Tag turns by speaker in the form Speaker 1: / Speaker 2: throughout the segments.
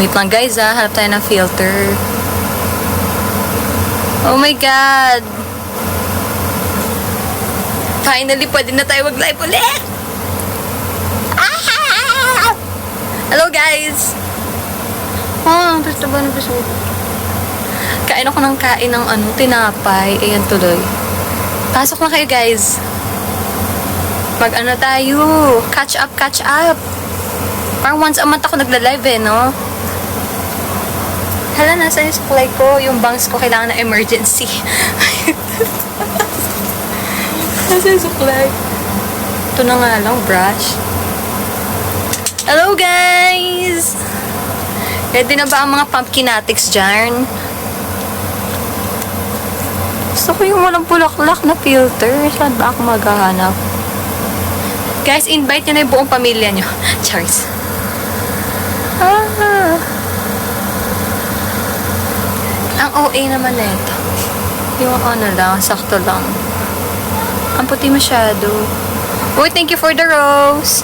Speaker 1: Wait lang guys hanap tayo ng filter. Oh my God! Finally, pwede na tayo mag-live ulit! Ah! Hello guys! Oh, gusto ba na gusto? Kain ako ng kain ng tinapay. Ayan tuloy. Pasok na kayo guys. Mag-ano tayo? Catch up, catch up. Parang once a month ako nagla-live no? Hala, nasa yung supply ko. Yung bangs ko kailangan na emergency. Nasa yung supply. Ito na nga lang, brush. Hello guys! Ready na ba ang mga pumpkinatics dyan? Gusto ko yung walang bulaklak na filter. Saan ba ako maghahanap? Guys, invite nyo na yung buong pamilya nyo. Charis. Ang OA naman na ito. Yung lang, sakto lang. Ang puti masyado. Uy, thank you for the rose.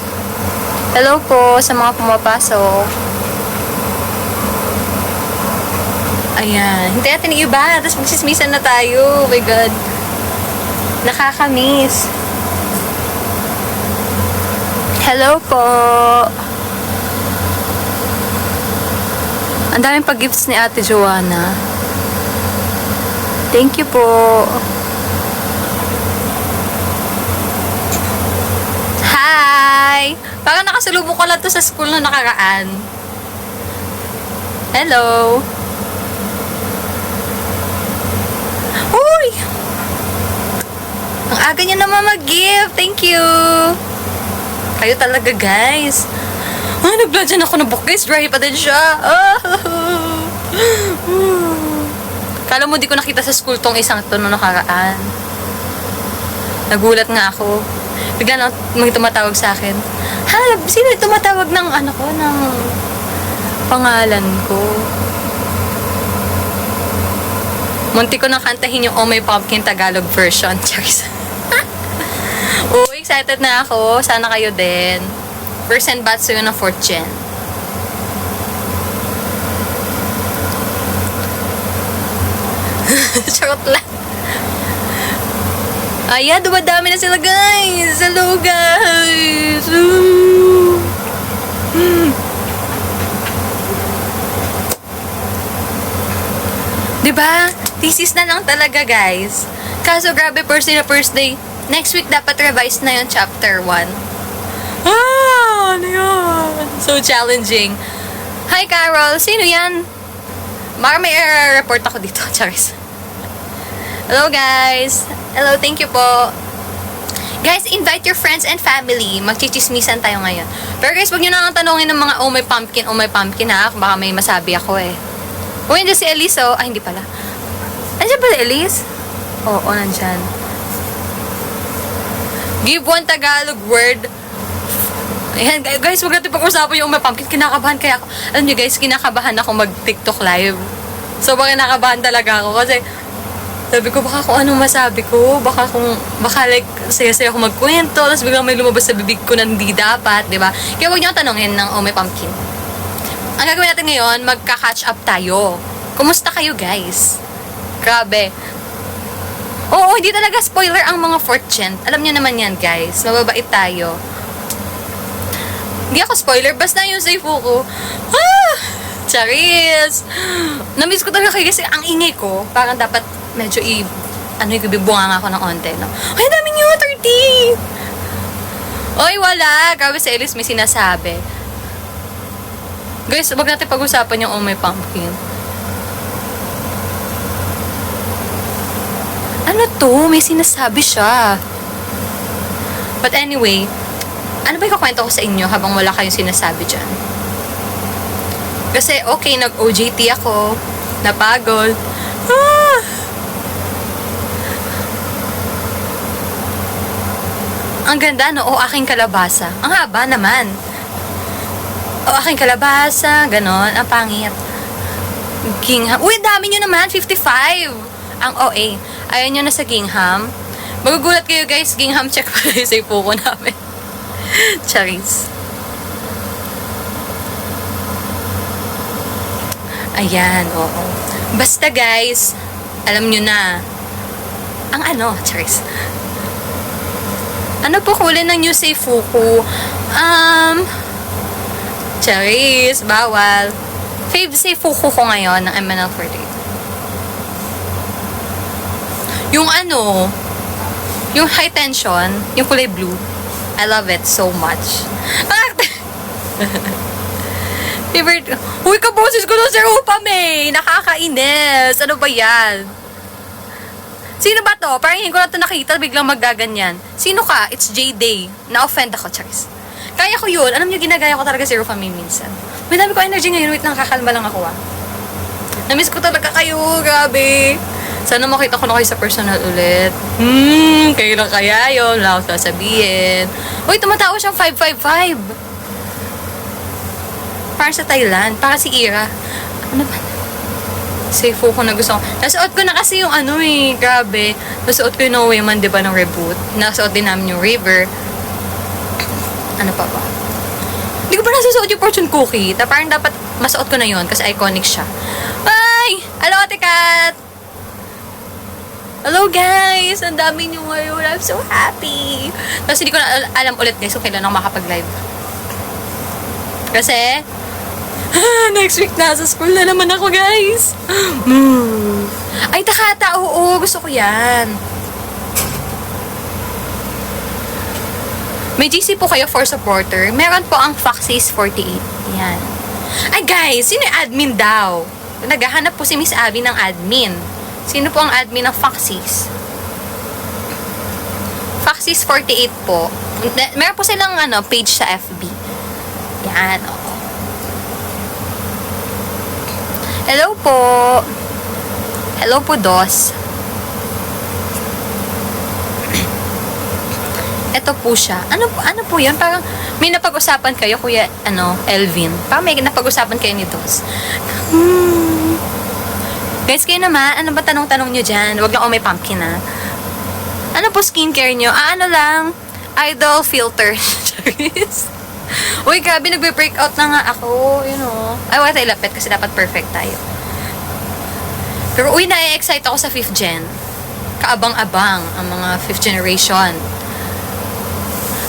Speaker 1: Hello po sa mga pumapasok. Ayan. Hintayin natin yung iba. Tapos magsismisan na tayo. Oh my God. Nakakamiss. Hello po. Ang daming pag-gifts ni Ate Joanna. Thank you po. Hi! Parang nakasalubong ko lang to sa school na nakaraan. Hello! Uy! Ang aga niya naman mag-gift. Thank you! Kayo talaga, guys. Nag-bludgeon ako ng book, guys. Dry pa din siya. Kala mo di ko nakita sa school tong isang to no nakaraan. Nagulat nga ako. Bigla na may tumatawag sa akin. Ha? Sino yung tumatawag ng ng pangalan ko? Munti ko nang kantahin yung Oh My Pumpkin Tagalog version. Charis. Excited na ako. Sana kayo din. First and batch yun ng 4th gen. Charot lang. Ayan, dumadami na sila guys. Hello guys. Diba? Thesis na lang talaga guys. Kaso grabe first day. Next week dapat revise na yung chapter 1. Ano yan? So challenging. Hi Carol, sino yan? Baka may report ako dito, Charis. Hello guys. Hello, thank you po. Guys, invite your friends and family. Magchichismisan tayo ngayon. Pero guys, wag nyo na lang tanongin ng mga oh my pumpkin ha. Baka may masabi ako eh. Uy, hindi si Elise oh. Ay, hindi pala. Nandiyan ba si Elise? Oo, nandyan. Give one Tagalog word. Ayan, guys, huwag natin pag-usapan yung oh my pumpkin. Kinakabahan kaya ako. Alam nyo guys, kinakabahan ako mag-TikTok live. So, baka kinakabahan talaga ako kasi sabi ko, baka kung anong masabi ko, baka like, saya-saya ako magkwento, tapos biglang may lumabas sa bibig ko na hindi dapat, di ba? Kaya huwag niyo tanongin ng oh my pumpkin. Ang gagawin natin ngayon, magka-catch up tayo. Kumusta kayo, guys? Grabe. Oo, hindi talaga spoiler ang mga 4th gen. Alam niyo naman yan, guys. Mababait tayo. Hindi ako spoiler, basta yung saifu ko. Charis! Namiss ko talaga kayo kasi ang ingay ko, parang dapat medyo ibibunga nga ako ng onte, no? Ay, dami nyo! 30! Oy, wala! Grabe si Elise may sinasabi. Guys, wag natin pag-usapan yung oh my pumpkin. Ano to? May sinasabi siya. But anyway, ano ba yung kakwento ko sa inyo habang wala kayong sinasabi dyan? Kasi okay, nag-OJT ako. Napagod. Ang ganda, no? O aking kalabasa. Ang haba naman. O aking kalabasa, ganon. Ang pangit. Gingham. Uy, dami nyo naman. 55. Ang OA. Ayaw nyo na sa gingham. Magugulat kayo guys. Gingham check pa kayo sa ipuko namin. Charis. Ayan, oo. Basta guys, alam nyo na, ang Charis. Ano po kulay ng new Seifuku? Charis, bawal. Fave Seifuku ko ngayon ng MNL48. Yung yung high tension, yung kulay blue. I love it so much. Favorite. Uy, kaboses ko na si Rupa May. Nakakainis. Ano ba yan? Sino ba to? Parang hindi ko na to nakita. Biglang maggaganyan. Sino ka? It's J-Day. Na-offend ako, Charis. Kaya ko yun. Alam niyo, ginagaya ko talaga si Rupa May minsan. May dami ko energy ngayon. Wait, nakakalma lang ako Namiss ko talaga kayo. Grabe. Sana makita ko na kayo sa personal ulit. Kailan kaya yun? Wala akong sasabihin. Uy, tumatawa siyang 555. Para sa Thailand. Para si Ira. Ano ba? Seifuku na gusto ko. Nasuot ko na kasi yung grabe. Nasuot ko yung No Way Man, diba, ng reboot. Nasuot din namin yung River. Ano pa ba? Hindi ko pa nasusuot yung fortune cookie. Parang dapat masuot ko na yun kasi iconic siya. Ay! Hello, Ate Kat! Hello, guys! Ang dami niyo ngayon. I'm so happy! Tapos hindi ko na alam ulit, guys, kung kailan ako makapag-live. Kasi, next week na sa school na naman ako, guys. Ay, Takata, oo, gusto ko yan. May GC po kayo for supporter. Meron po ang Foxys48. Yan. Ay, guys, sino yung admin daw? Naghahanap po si Miss Abby ng admin. Sino po ang admin ng Foxys? Foxys48 po. Meron po silang page sa FB. Yan, oo. Hello po. Hello po, Dos. Ito po siya. Ano po yan? Parang may napag-usapan kayo, Kuya, Elvin. Parang may napag-usapan kayo ni Dos. Guys, kayo naman, ano ba tanong-tanong nyo dyan? Huwag lang may pumpkin, Ano po skincare nyo? Ano lang? Idol filter. Uy, grabe, nagbe-breakout na nga ako. Ay, wala tayo lapit kasi dapat perfect tayo. Pero uy, na-excite ako sa 5th gen. Kaabang-abang ang mga 5th generation.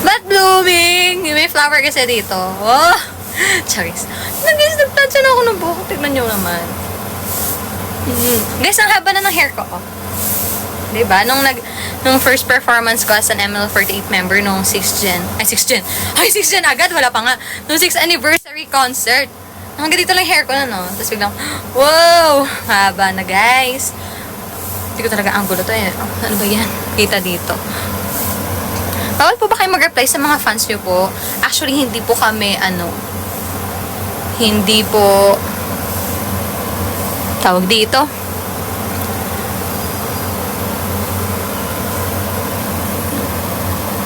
Speaker 1: But blooming! May flower kasi dito. Oh! Charis. Guys, nagtansya na ako ng buhok. Tignan nyo naman. Guys, ang haba na ng hair ko. Diba? Nung first performance ko as an ML48 member nung 6th gen. Ay, 6th gen. Ay, 6th gen agad. Wala pa nga. Nung 6th anniversary concert. Hanggang dito lang hair ko Tapos biglang, wow! Haba na, guys. Hindi ko talaga angulo to Ano ba yan? Kita dito. Bawal po ba kayo mag-reply sa mga fans nyo po? Actually, hindi po kami, hindi po tawag dito.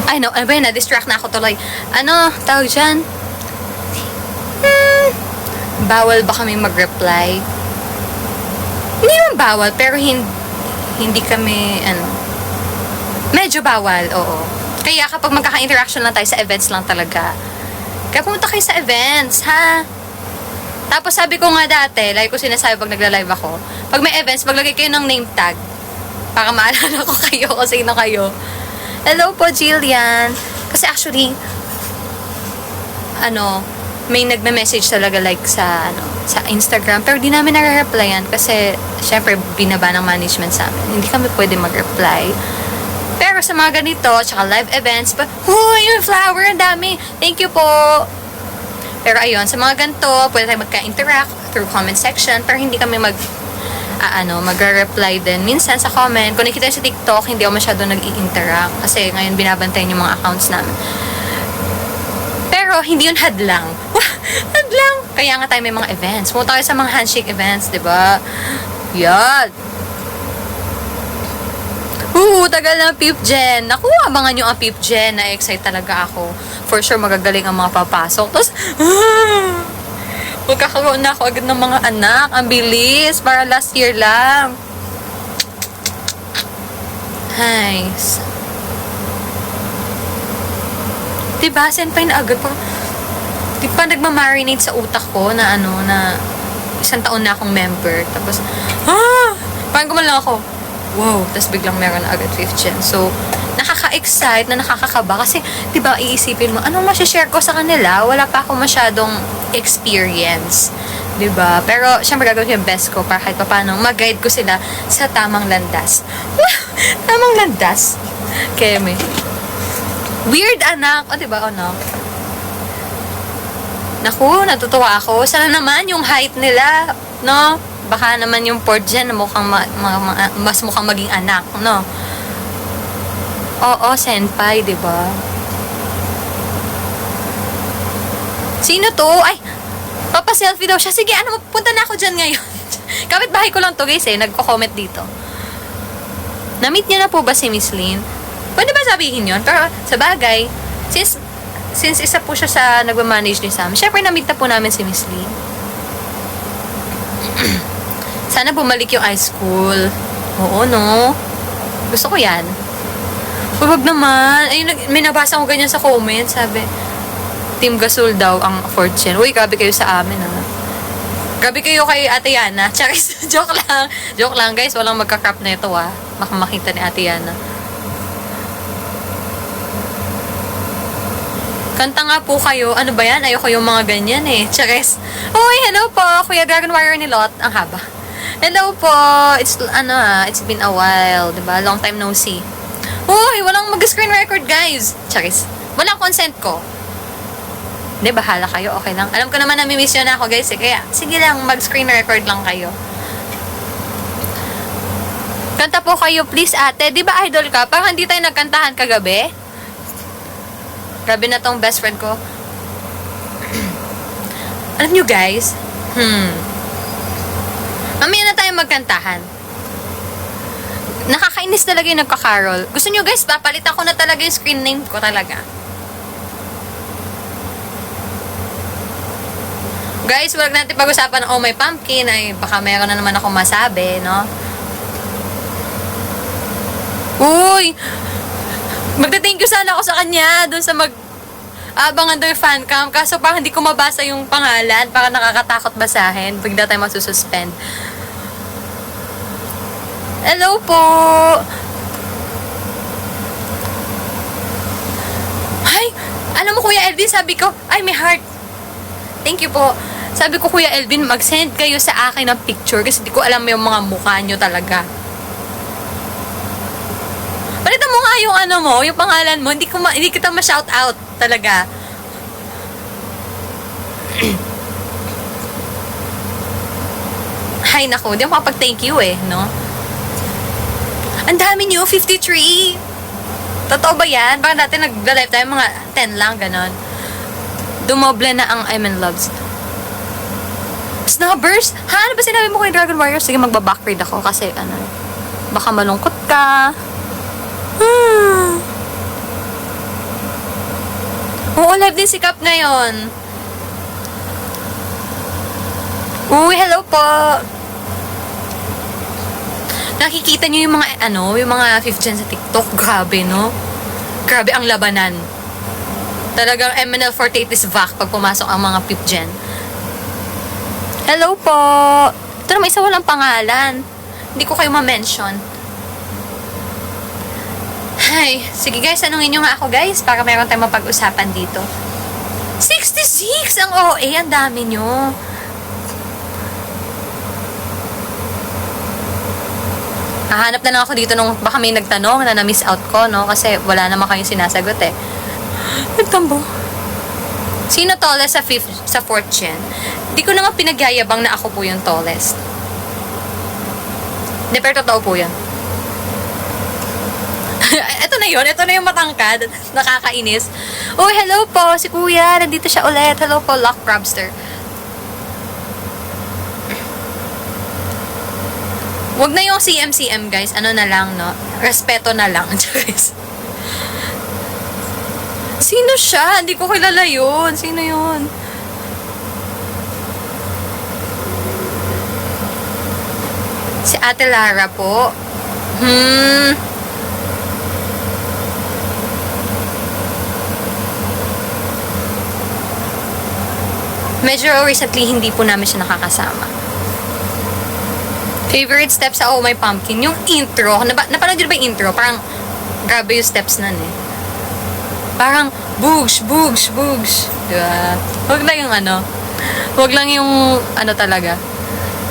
Speaker 1: Ay, no. Ano ba yun? Na-distract na ako tuloy. Tawag dyan? Bawal ba kami mag-reply? Hindi naman bawal, pero hindi kami, medyo bawal, oo. Kaya kapag magkaka-interaction lang tayo sa events lang talaga. Kaya pumunta kayo sa events, ha? Tapos sabi ko nga dati, like ko sinasabi pag nagla-live ako, pag may events, maglagay kayo ng name tag. Para maalala ko kayo kung sino kayo. Hello po, Jillian. Kasi actually, may nagme-message talaga like sa Instagram, pero di namin nare-replyan kasi syempre binaba ng management sa amin. Hindi kami pwede mag-reply. Pero sa mga ganito, tsaka live events, yung flower, ang dami. Thank you po. Pero ayun, sa mga ganito, pwede tayo magka-interact through comment section, pero hindi kami mag-reply din. Minsan sa comment, kung nakita sa TikTok, hindi ako masyado nag-i-interact kasi ngayon binabantayan yung mga accounts namin. Pero hindi yun hadlang. Hadlang! Kaya nga tayo may mga events. Pumunta tayo sa mga handshake events, diba? Yan! Tagal na 5th gen. Naku, abangan nyo ang 5th gen. Na-excite talaga ako. For sure, magagaling ang mga papasok. Tapos, magkakaroon na ako agad ng mga anak. Ang bilis. Para last year lang. Nice. Diba? Senpai na agad. Di pa nagmamarinate sa utak ko na isang taon na akong member. Tapos, parang gumawa lang ako, wow, tapos biglang meron na agad 5th gen. So, nakaka-excite na nakakakaba kasi, di ba, iisipin mo, anong masashare ko sa kanila? Wala pa ako masyadong experience. Di ba? Pero, syempre gagawin ko yung best ko para kahit paano mag-guide ko sila sa tamang landas. Tamang landas. Keme. Weird anak. O, di ba, anak? Naku, natutuwa ako. Sana naman yung height nila, no? Baka naman yung 4th gen na mukhang mas mukhang maging anak, no? Oo, senpai, di ba? Sino to? Ay, papa-selfie daw siya. Sige, ano, punta na ako dyan ngayon. Kapit-bahay ko lang to, guys, nagko-comment dito. Na-meet niyo na po ba si Miss Lynn? Pwede ba sabihin yun? Pero, sa bagay, since isa po siya sa nagmamanage ni Sam, syempre na-meet na po namin si Miss Lynn. Sana bumalik yung high school. Oo, no? Gusto ko yan. Huwag naman. Ay, may nabasa ko ganyan sa comment. Sabi, Team Gasol daw ang 4th gen. Uy, grabe kayo sa amin, ha? Grabe kayo kay Ate Yana. Charis, joke lang. Joke lang, guys. Walang magka-crop na ito, ha? Makamakita ni Ate Yana. Kanta nga po kayo. Ano ba yan? Ayoko yung mga ganyan, eh. Charis. Uy, hello po. Kuya Dragon Warrior ni Lot. Ang haba. Hello po. It's been a while, diba? Long time no see. Uy, walang mag-screen record, guys. Charis. Walang consent ko. Hindi, bahala kayo. Okay lang. Alam ko naman na mimiss yun ako, guys. Kaya, sige lang, mag-screen record lang kayo. Kanta po kayo, please, ate. Di ba idol ka? Parang hindi tayo nagkantahan kagabi. Grabe na tong best friend ko. Alam nyo, guys? Mamaya na tayo magkantahan. Nakakainis talaga yung nagka-carol. Gusto nyo, guys, papalitan ko na talaga yung screen name ko talaga. Guys, wag natin pag-usapan ng Oh My Pumpkin. Ay, baka mayroon na naman ako masabi, no? Uy! Magta-thank you sana ako sa kanya dun sa abangan daw yung fan cam. Kaso parang hindi ko mabasa yung pangalan. Parang nakakatakot basahin. Bigla tayo masususpend. Hello po! Ay! Alam mo, Kuya Elvin, sabi ko, ay, may heart. Thank you po. Sabi ko, Kuya Elvin, mag-send kayo sa akin ng picture kasi di ko alam yung mga mukha nyo talaga. Palitan mo nga yung ano mo, yung pangalan mo, hindi kita ma-shout out talaga. Hay nako, hindi ako makapag-thank you eh, no? Ang dami nyo, 53. Totoo ba yan? Baka dati nag-live tayo, mga 10 lang, ganon. Dumoble na ang I'm in Loves. Snubbers? Ha? Ano ba sinabi mo kay Dragon Warrior? Sige, magbabackread ako kasi, baka malungkot ka. Oo, live din si Cap ngayon. Uy, hello po. Nakikita niyo yung mga, yung mga 5th gen sa TikTok. Grabe, no? Grabe ang labanan. Talagang MNL48 is back pag pumasok ang mga 5th gen. Hello po. Ito naman isa walang pangalan. Hindi ko kayo ma-mention. Ay, sige guys, tanungin nyo nga ako guys para mayroon tayong mapag-usapan dito. 66 ang OA, ang dami nyo. Hahanap na lang ako dito nung baka may nagtanong na na-miss out ko, no? Kasi wala naman kayong sinasagot eh. Nagtambo. Sino tallest sa 4th gen? Hindi ko naman pinagyayabang na ako po yung tallest. Hindi, pero totoo po yun. Ito na yung matangkad. Nakakainis. Oh, hello po, si Kuya. Nandito siya ulit. Hello po, Lock Crabster. Wag na yung CM, guys. Ano na lang, no? Respeto na lang. Sino siya? Hindi ko kilala yun. Sino yun? Si Ate Lara po. Medyo recently, hindi po namin siya nakakasama. Favorite steps sa Oh My Pumpkin, yung intro. Napanood nyo ba yung intro? Parang, grabe yung steps nun eh. Parang, boogs, boogs, boogs. Diba? Huwag lang yung ano. Huwag lang yung, ano talaga.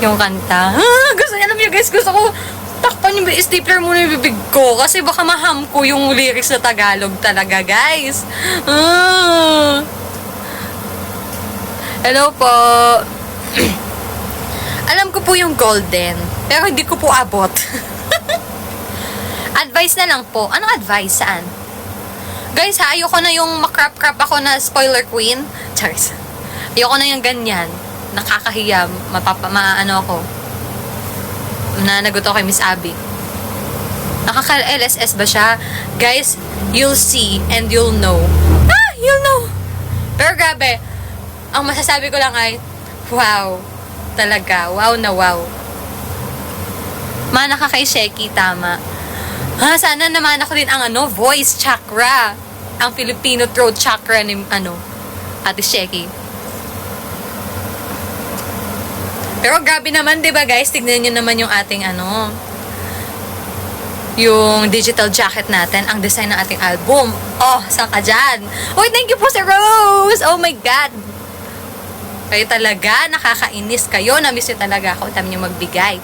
Speaker 1: Yung kanta. Alam nyo guys, gusto ko takpan yung stapler muna yung bibig ko. Kasi baka maham ko yung lyrics na Tagalog talaga, guys. Hello po. Alam ko po yung golden, pero hindi ko po abot. Advice na lang po. Anong advice? Saan? Guys ha, ayoko na yung makrap-krap ako na spoiler queen. Charis. Ayoko na yung ganyan. Nakakahiya. Maano ako. Nagot ako kay Miss Abby. Nakaka-LSS ba siya? Guys, you'll see and you'll know. You'll know. Pero grabe, ang masasabi ko lang ay, wow. Talaga. Wow na wow. Mana ka kay Sheki, tama. Sana naman ako din ang voice chakra. Ang Filipino throat chakra ni Ate Sheki. Pero grabe naman, 'di ba guys? Tignan niyo naman yung ating yung digital jacket natin, ang design ng ating album. Oh, saan ka dyan? Uy, thank you po sa Rose! Oh my God! Kayo talaga, nakakainis kayo. Na-miss nyo talaga ako. Dami nyo magbigay.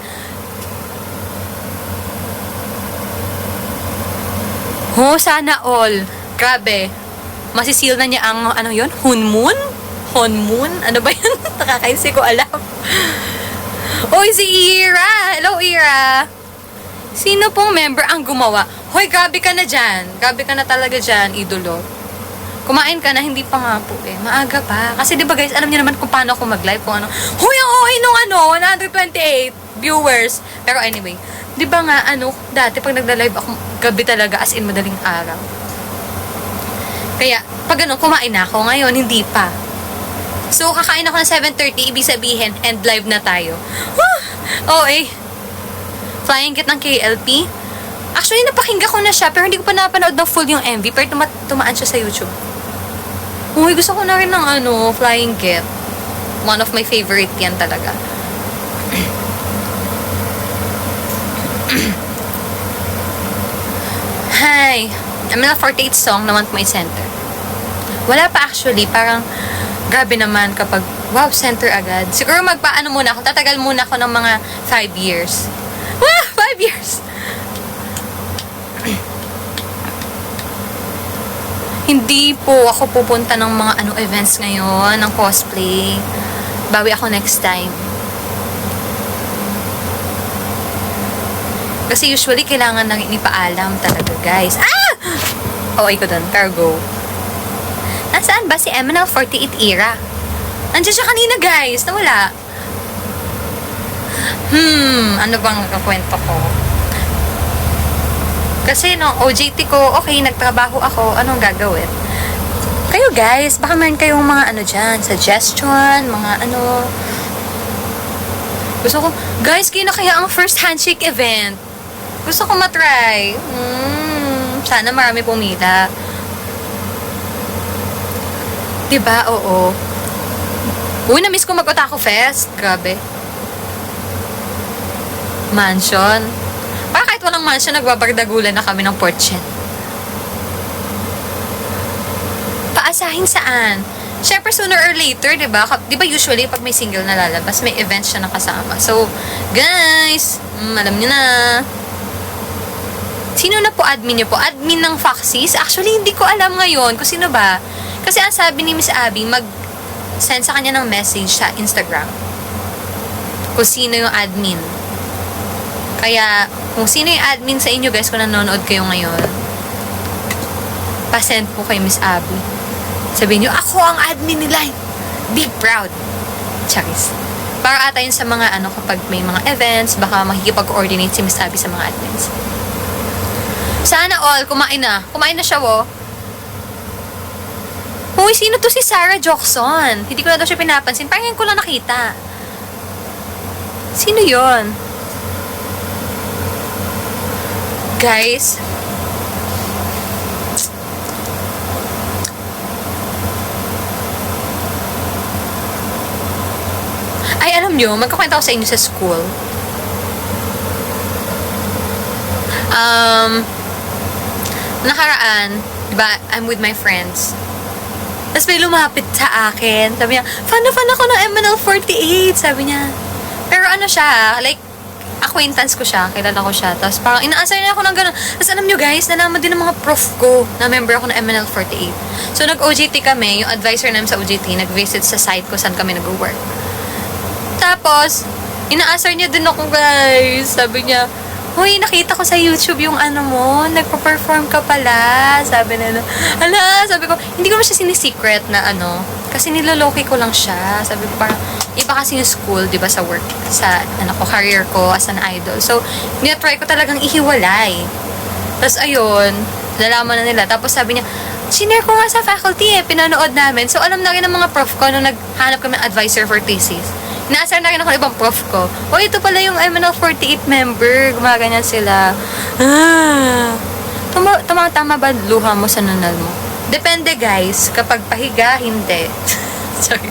Speaker 1: Sana all. Grabe. Masisil na niya ang, yun? Hunmoon? Honmoon? Ano ba yun? Nakakainis ko alam. Uy, si Ira! Hello, Ira! Sino pong member ang gumawa? Hoy, grabe ka na dyan. Grabe ka na talaga dyan, idolo. Kumain ka na, hindi pa nga po eh. Maaga pa. Kasi diba guys, alam niyo naman kung paano ako mag-live. Kung huy, ang okay nung 128 viewers. Pero anyway, diba nga, dati pag nagla-live ako, gabi talaga, as in madaling araw. Kaya, pag kumain na ako. Ngayon, hindi pa. So, kakain ako ng 7:30, ibig sabihin, end live na tayo. Flying Kit ng KLP. Actually, napakinggan ko na siya, pero hindi ko pa napanood ng full yung MV, pero tumaan siya sa YouTube. Uy, gusto ko na rin ng Flying Kit. One of my favorite yan talaga. Hi. I'm in a 48 song na Want My Center. Wala pa actually, parang grabe naman kapag, wow, center agad. Siguro muna ako, tatagal muna ako ng mga 5 years. 5 years! Hindi po ako pupunta ng mga events ngayon, ng cosplay. Bawi ako next time. Kasi usually, kailangan nang ipaalam talaga, guys. Okay ko dun, cargo. Nasaan ba si MNL48 Era? Nandiyan siya kanina, guys. Nawala. Ano bang kakwento ko? Kasi nung OJT ko, okay, nagtrabaho ako, anong gagawin? Kayo guys, baka meron kayong mga dyan, suggestion, mga Gusto ko, guys, kaya kaya ang first handshake event. Gusto ko matry. Sana marami pumila. Diba? Oo. Uy, na-miss ko mag-Otaku Fest. Grabe. Mansion. Para kahit walang mansion, nagbabardagulan na kami ng portchen. Paasahin saan? Siyempre, sooner or later, diba? Diba usually, pag may single na lalabas, may events siya nakasama. So, guys, alam nyo na. Sino na po admin nyo po? Admin ng Foxies? Actually, hindi ko alam ngayon kung sino ba. Kasi ang sabi ni Miss Abby, mag-send sa kanya ng message sa Instagram. Kung sino yung admin. Kaya, kung sino yung admin sa inyo, guys, kung nanonood kayo ngayon, pa-send po kay Miss Abby. Sabihin nyo, ako ang admin nila. Be proud. Charis. Para ata yun sa mga, kapag may mga events, baka makikipag-coordinate si Miss Abby sa mga admins. Sana all, kumain na. Kumain na siya, Uy, sino to si Sarah Jockson? Hindi ko na daw siya pinapansin. Parang ko lang nakita. Sino yon? Guys, ay alam nyo, magkakwento ako sa inyo sa school. nakaraan, diba, I'm with my friends. Tapos may lumapit sa akin. Sabi niya, fan na fan ako ng MNL48. Sabi niya. Pero ano siya, like, acquaintance ko siya, kilala ko siya. Tapos parang inaasay na ako ng gano'n. Tapos alam nyo guys, nalaman din ng mga prof ko na member ako ng MNL48. So nag-OJT kami, yung advisor namin sa OJT, nag-visit sa site ko saan kami nag-work. Tapos, inaasar niya din ako guys. Sabi niya, "Hoy, nakita ko sa YouTube yung ano mo, nagpa-perform ka pala." Sabi na, ala, sabi ko, hindi ko naman siya sinisecret na ano, kasi niloloki ko lang siya. Sabi ko parang, iba kasi yung school, di ba, sa work, sa, ano ko, career ko as an idol. So, nitry ko talagang ihiwalay. Tapos, ayun, nalaman na nila. Tapos sabi niya, sinare ko nga sa faculty pinanood namin. So, alam na rin ng mga prof ko nung naghanap kami ng advisor for thesis. Inaasar na rin ako ng ibang prof ko. O, ito pala yung MNL48 member. Gumaganyan sila. Tama ba luha mo sa nunal mo? Depende guys. Kapag pahiga, hindi. Sorry.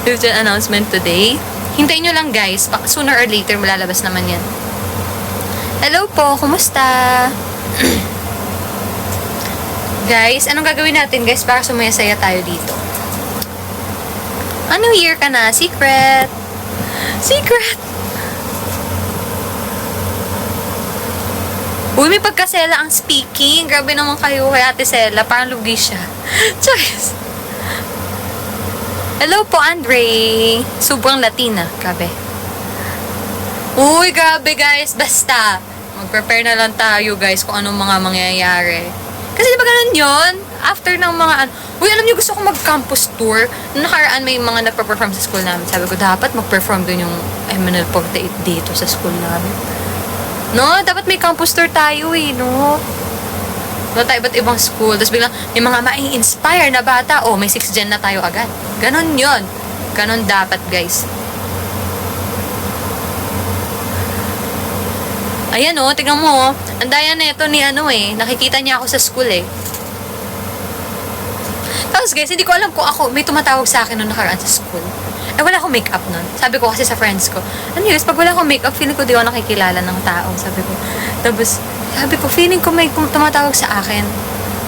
Speaker 1: There's an announcement today. Hintayin nyo lang guys. Sooner or later, malalabas naman yan. Hello po. Kumusta? Guys, anong gagawin natin guys para sumaya-saya tayo dito? Anong year ka na? Secret! Secret! Uy, may pagkasela ang speaking. Grabe naman kayo kay Ate Sela. Parang lugi siya. Choice! Hello po, Andre. Sobrang Latina. Grabe. Uy, grabe guys. Basta, mag-prepare na lang tayo guys kung anong mga mangyayari. Kasi di ba ganun yun? After ng mga uy, alam niyo, gusto ko mag-campus tour. Nung nakaraan may mga nagpa-perform sa school namin. Sabi ko, dapat mag-perform din yung MNL48 dito sa school namin. No? Dapat may campus tour tayo no? Doon tayo iba't ibang school. Tapos biglang may mga mai-inspire na bata. Oh, may 6th gen na tayo agad. Ganon yon. Ganon dapat, guys. Ayan tignan mo ang daya na ito ni nakikita niya ako sa school Tapos guys, hindi ko alam kung ako, may tumatawag sa akin nung nakaraan sa school. Wala akong makeup nun. Sabi ko kasi sa friends ko, pag wala akong makeup, feeling ko di ako nakikilala ng tao. Sabi ko. Tapos, sabi ko, feeling ko may tumatawag sa akin.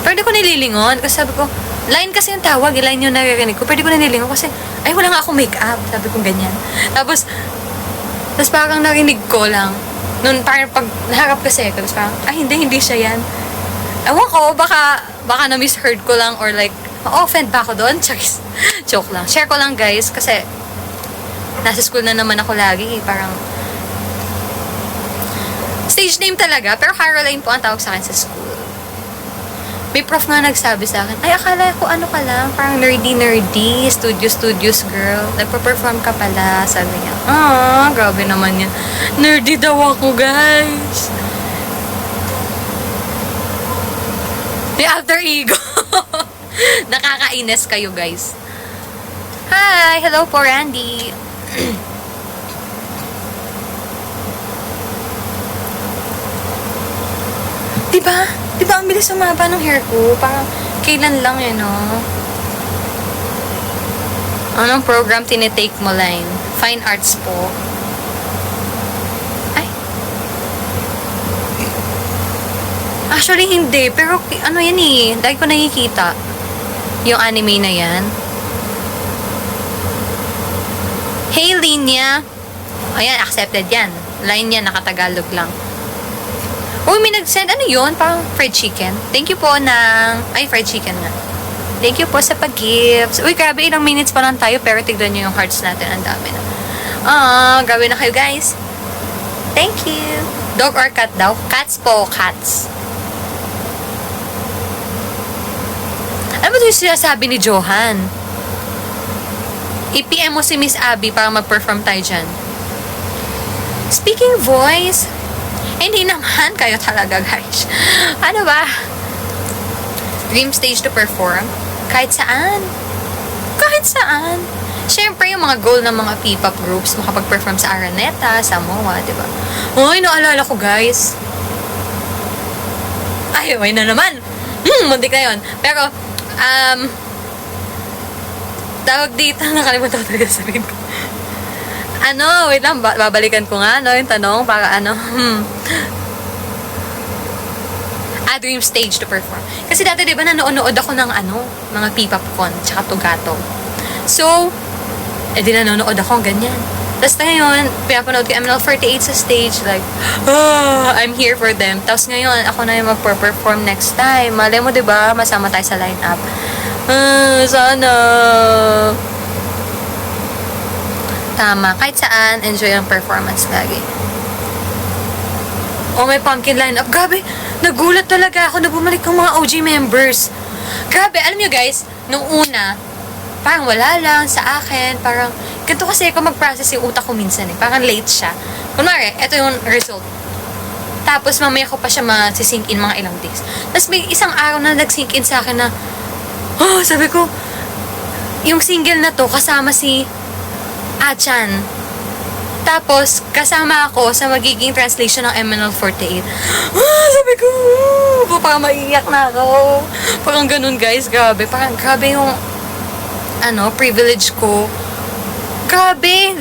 Speaker 1: Pero di ko nililingon. Kasi sabi ko, line kasi yung tawag, line yung naririnig ko. Pero di ko nililingon kasi, wala nga akong makeup. Sabi ko ganyan. Tapos parang narinig ko lang. Noon, parang pag naharap kasi ako, tapos parang, hindi siya yan. Ewan ko, baka na-misheard ko lang or like, ma-offend ba ako doon? Joke lang. Share ko lang guys, kasi nasa school na naman ako lagi. Parang, stage name talaga, pero Caroline po ang tawag sa akin sa school. May prof nga nagsabi sa akin, akala ko ano ka lang, parang nerdy, studios girl. Nagpa-perform ka pala, sabi niya. Grabe naman yan. Nerdy daw ako, guys. May alter ego. Nakakainis kayo, guys. Hi! Hello po, Randy. Diba ang bilis umaba ng hair ko? Parang kailan lang Anong program tinitake mo, Line? Fine arts po. Actually, hindi. Pero yan dahil ko nakikita. Yung anime na yan. Hey, Linya. Ayan, accepted yan. Line yan, nakatagalog lang. Uy, may nag-send. Ano yun? Parang fried chicken. Thank you po fried chicken nga. Thank you po sa pag-gifts. Uy, grabe, ilang minutes pa lang tayo, pero tignan nyo yung hearts natin. Ang dami na. Grabe na kayo, guys. Thank you. Dog or cat daw? Cats po, cats. Ano ba ito yung sinasabi ni Johan? I-PM mo si Miss Abby para mag-perform tayo dyan. Speaking voice, hindi naman kayo talaga, guys. Ano ba? Dream stage to perform? Kahit saan. Kahit saan. Siyempre, yung mga goal ng mga P-pop groups, makapag-perform sa Araneta, sa MOA, diba? Uy, naalala ko, guys. Ay na naman. Muntik na yun. Pero, tawag dito, nakalimutan ko talaga sabihin ko. Wait lang, babalikan ko nga, yung tanong, para dream stage to perform. Kasi dati, di ba, nanonood ako ng mga P-Popcon, tsaka Tugato. So, di nanonood ako, ganyan. Tapos ngayon, pinapanood ko MNL48 sa stage, like, I'm here for them. Tapos ngayon, ako na yung mag-perform next time. Malay mo, di ba, masama tayo sa line-up. Sana. Tama. Kahit saan, enjoy ang performance lagi. Oh, may pumpkin line-up. Grabe, nagulat talaga ako na bumalik ang mga OG members. Grabe, alam nyo guys, nung una, parang wala lang sa akin, parang, ganito kasi ako mag-process yung utak ko minsan eh, parang late siya. Kunwari, ito yung result. Tapos mamaya ko pa siya masisink in mga ilang days. Tapos may isang araw na nag-sink in sa akin na, sabi ko, yung single na to, kasama si Achan. Tapos, kasama ako sa magiging translation ng MNL48. Sabi ko, parang maiiyak na ako. Parang ganun guys, grabe. Parang grabe yung, privilege ko. Grabe.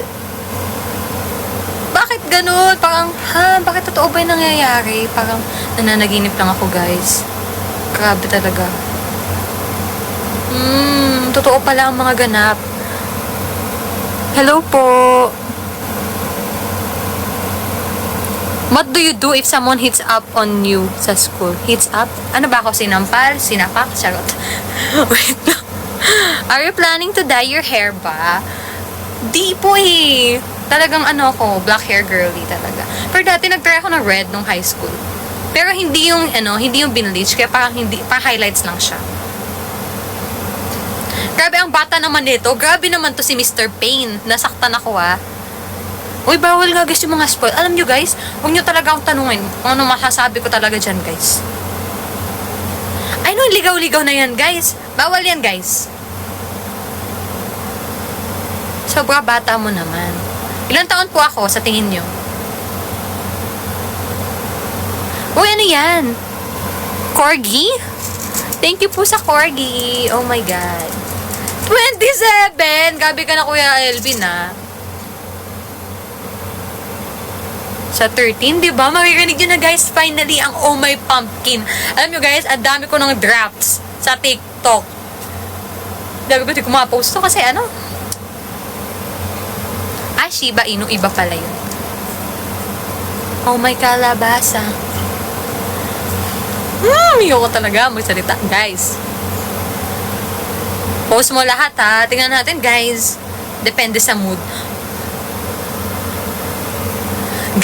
Speaker 1: Bakit ganun? Parang, bakit totoo ba yung nangyayari? Parang, nananaginip lang ako guys. Grabe talaga. Totoo pala ang mga ganap. Hello po. What do you do if someone hits up on you sa school? Hits up? Ano ba ako? Sinampal? Sinapak? Charot. Wait lang. Are you planning to dye your hair ba? Di po eh. Talagang ako, black hair girly talaga. Pero dati nag-try ako ng red nung high school. Pero hindi yung, hindi yung binleach. Kaya parang highlights lang siya. Grabe ang bata naman nito. Grabe naman to si Mr. Payne. Nasaktan ako Uy, bawal nga guys yung mga spoil. Alam nyo guys, huwag nyo talaga akong tanungin kung ano masasabi ko talaga dyan guys. Ay no, ligaw-ligaw na yan guys. Bawal yan guys. Sobra bata mo naman. Ilang taon po ako sa tingin nyo? Uy, ano yan? Corgi? Thank you po sa Corgi. Oh my God. 27! Gabi ka na Kuya Elvin Sa 13, di ba? Maririnig nyo na guys, finally, ang Oh My Pumpkin. Alam nyo guys, ang dami ko ng drafts sa TikTok. Dami ko di ko mapost to kasi Shiba Inu, iba pala yun. Oh my kalabasa. Ayoko talaga magsalita, guys. Post mo lahat tingnan natin guys. Depende sa mood.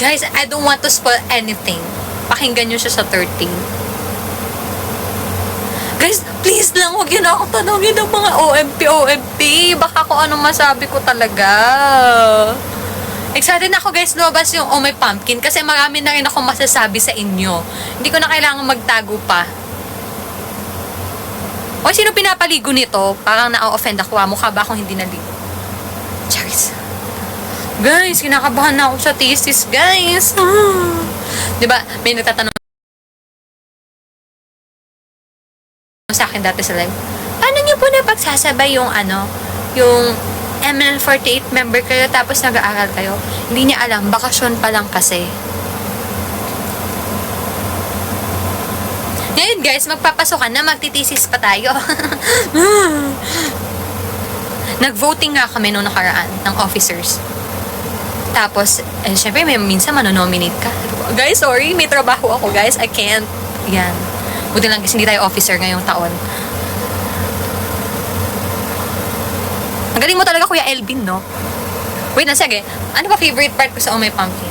Speaker 1: Guys, I don't want to spoil anything. Pakinggan nyo siya sa 13. Guys, please lang, huwag yun ako tanongin ng mga OMP. Baka kung anong masabi ko talaga. Excited na ako guys, lumabas yung Oh My Pumpkin kasi marami na rin ako masasabi sa inyo. Hindi ko na kailangan magtago pa. O, sino pinapaligo nito? Parang na-offend ako mukha ba akong hindi naligo? Charis. Guys, kinakabahan na ako sa thesis, guys. Diba, may nagtatanong sa akin dati sa live. Paano niyo po na pagsasabay yung yung MNL48 member kayo tapos nag-aaral kayo? Hindi niya alam, bakasyon pa lang kasi. Ngayon guys, magpapasokan na, magtitisis pa tayo. Nag-voting nga kami noong nakaraan ng officers. Tapos, syempre, minsan manonominate ka. Guys, sorry, may trabaho ako, guys. I can't. Yan. Buti lang kasi hindi tayo officer ngayong taon. Ang galing mo talaga, Kuya Elvin, no? Wait na, sige. Ano ba favorite part ko sa Oh My Pumpkin?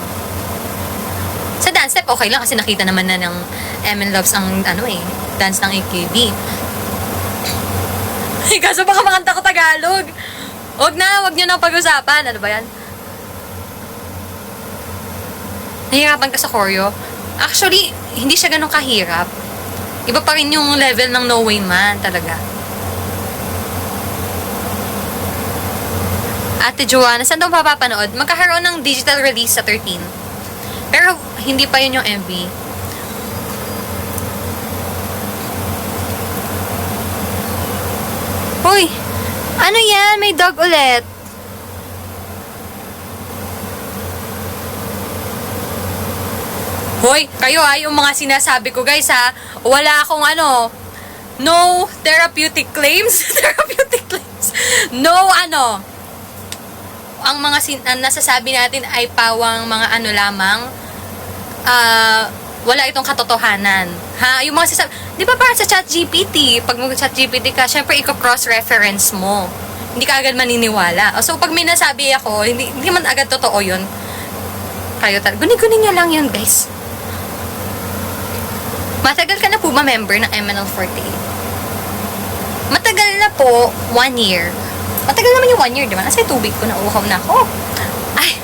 Speaker 1: Sa dance step, okay lang kasi nakita naman na ng MN Loves ang, dance ng AKB. Kaso baka makanta ko Tagalog. Huwag nyo na pag-usapan. Ano ba yan? Nahihirapan ka sa choreo. Actually, hindi siya ganun kahirap. Iba pa rin yung level ng No Way Man talaga. Ate Joanna, saan daw mapapanood? Magkakaroon ng digital release sa 13. Pero, hindi pa yun yung MV. Uy! Ano yan? May dog ulit. Hoy, kayo yung mga sinasabi ko guys ha, wala akong no therapeutic claims, therapeutic claims, no ang mga nasasabi natin ay pawang mga lamang, wala itong katotohanan. Ha? Yung mga sasabi, di ba parang sa ChatGPT, pag mag-ChatGPT ka, syempre i-cross-reference mo. Hindi ka agad maniniwala. So, pag may nasabi ako, hindi man agad totoo yun. Kayo talaga. Guni-guni niya lang yun, guys. Matagal ka na po ba member ng MNL48? Matagal na po, 1 year. Matagal naman yung 1 year, di ba? Nasa tubig ko, nauuhaw na ako. Ay!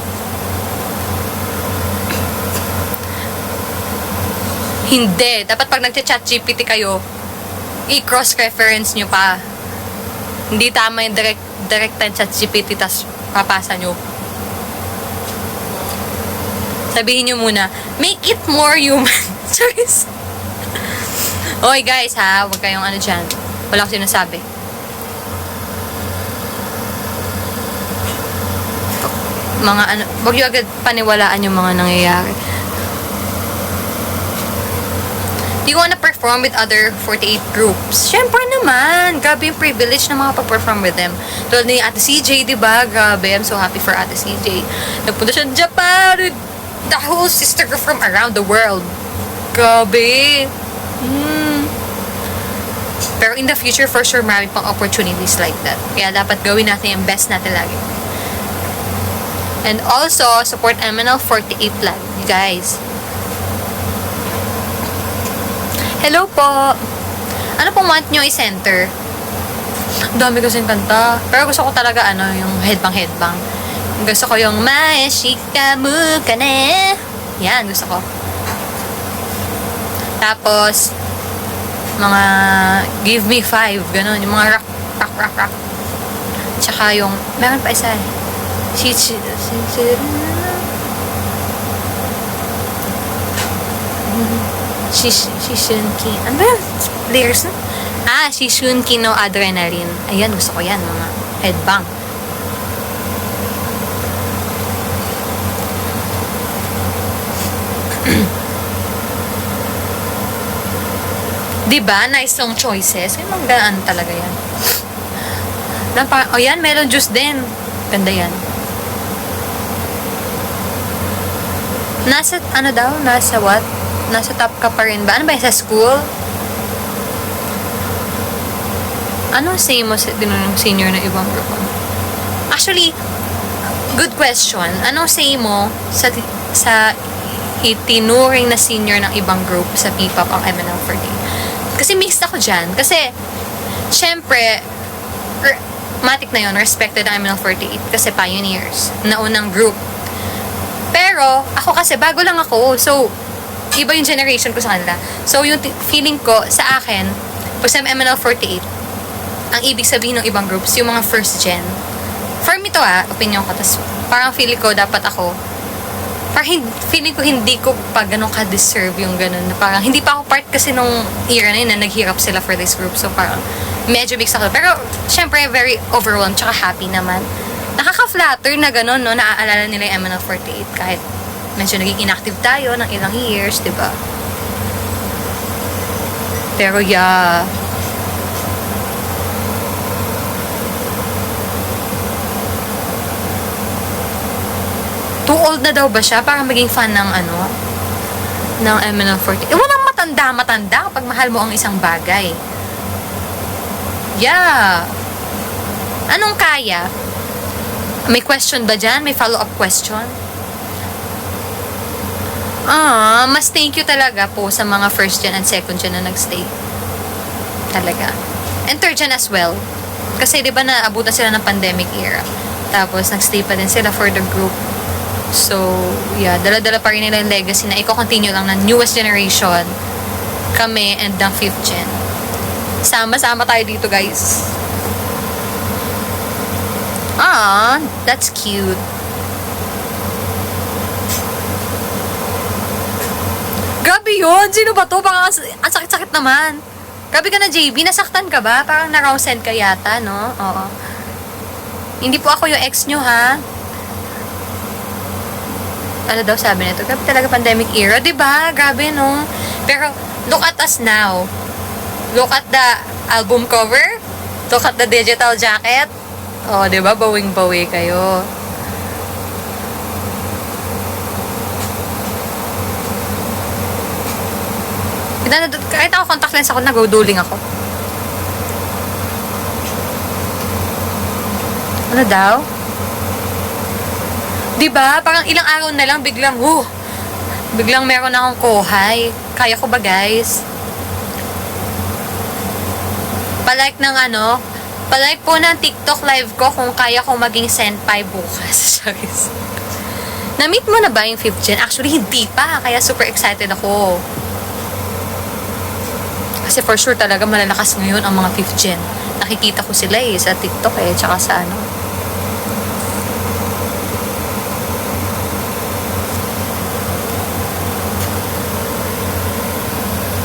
Speaker 1: Hindi. Dapat pag nag-chat GPT kayo, i-cross-reference nyo pa. Hindi tama yung direct chat GPT, tas papasa nyo. Sabihin nyo muna, make it more human. Choice. Oy guys ha, huwag kayong dyan. Wala akong sinasabi. Huwag nyo agad paniwalaan yung mga nangyayari. Do you wanna perform with other 48 groups? Syempre naman. Grabe yung privilege na makapag-perform with them. Tulad ni Ate CJ, diba? Grabe. I'm so happy for Ate CJ. Nagpunta siya sa Japan. The whole sister from around the world. Grabe. Pero in the future, for sure, marami pang opportunities like that. Kaya dapat gawin natin yung best natin lagi. And also, support MNL48 lang, guys. Hello po. Ano pong want nyo i-center? Ang dami kasing kanta. Pero gusto ko talaga yung headbang. Gusto ko yung Maeshikamu ka na. Yan, gusto ko. Tapos, mga Give Me 5, ganun. Yung mga rock. Tsaka yung, meron pa isa Shishunki. Ano ba yun? Lyrics na? Shishunki no Adrenaline. Ayan, gusto ko yan. Mga headbang. Diba? Nice song choices. Yung mga gaan talaga yan. Yan, melon juice din. Ganda yan. Nasa, nasa what? Nasa top ka pa rin ba? Ano ba sa school? Anong say mo sa senior na ibang group? Actually, good question. Anong say mo sa itinuring na senior ng ibang group sa P-pop ang MNL48? Kasi mixed ako dyan. Kasi, syempre, matik na yun, respected ang MNL48 kasi pioneers, naunang group. Pero, ako kasi, bago lang ako. So, iba yung generation ko sa kanila. So, yung feeling ko, sa akin, pag sa MNL48, ang ibig sabihin ng ibang groups, yung mga first gen. For me to opinion ko. Tapos, parang feeling ko, dapat ako, parang feeling ko hindi ko pa ganun ka-deserve yung ganun. Parang, hindi pa ako part kasi nung era na yun na naghirap sila for this group. So, parang, medyo mixed ako. Pero, syempre, very overwhelmed, tsaka happy naman. Nakaka-flatter na gano'n, no? Naaalala nila yung MNL48 kahit medyo naging inactive tayo ng ilang years, diba? Pero, yeah. Too old na daw ba siya para maging fan ng ng MNL48? Walang matanda kapag mahal mo ang isang bagay. Yeah. Anong kaya? May question ba dyan? May follow-up question? Mas thank you talaga po sa mga first gen and second gen na nagstay. Talaga. And third gen as well. Kasi di ba naabutan sila ng pandemic era. Tapos nagstay pa din sila for the group. So, yeah, dala-dala pa rin nila yung legacy na i-continue lang ng newest generation, kami, and ng 5th gen. Sama-sama tayo dito, guys. That's cute. Grabe yun! Sino ba to? Parang ang sakit-sakit naman. Grabe ka na, JB. Nasaktan ka ba? Parang na-roused ka yata, no? Oo. Hindi po ako yung ex nyo, ha? Ano daw sabi nito? Grabe talaga pandemic era, di ba? Grabe, no? Pero, look at us now. Look at the album cover. Look at the digital jacket. Oh, di ba? Bawing-bawi kayo. Kahit ako contact lens ako, nag-duling ako. Ano daw? Diba? Parang ilang araw na lang, biglang meron akong kohay. Kaya ko ba, guys? Palike ng palike po ng TikTok live ko kung kaya ko maging senpai bukas. Na-meet mo na ba yung 5th gen? Actually, hindi pa. Kaya super excited ako. Kasi for sure talaga malalakas ngayon ang mga 5th gen. Nakikita ko sila sa TikTok tsaka sa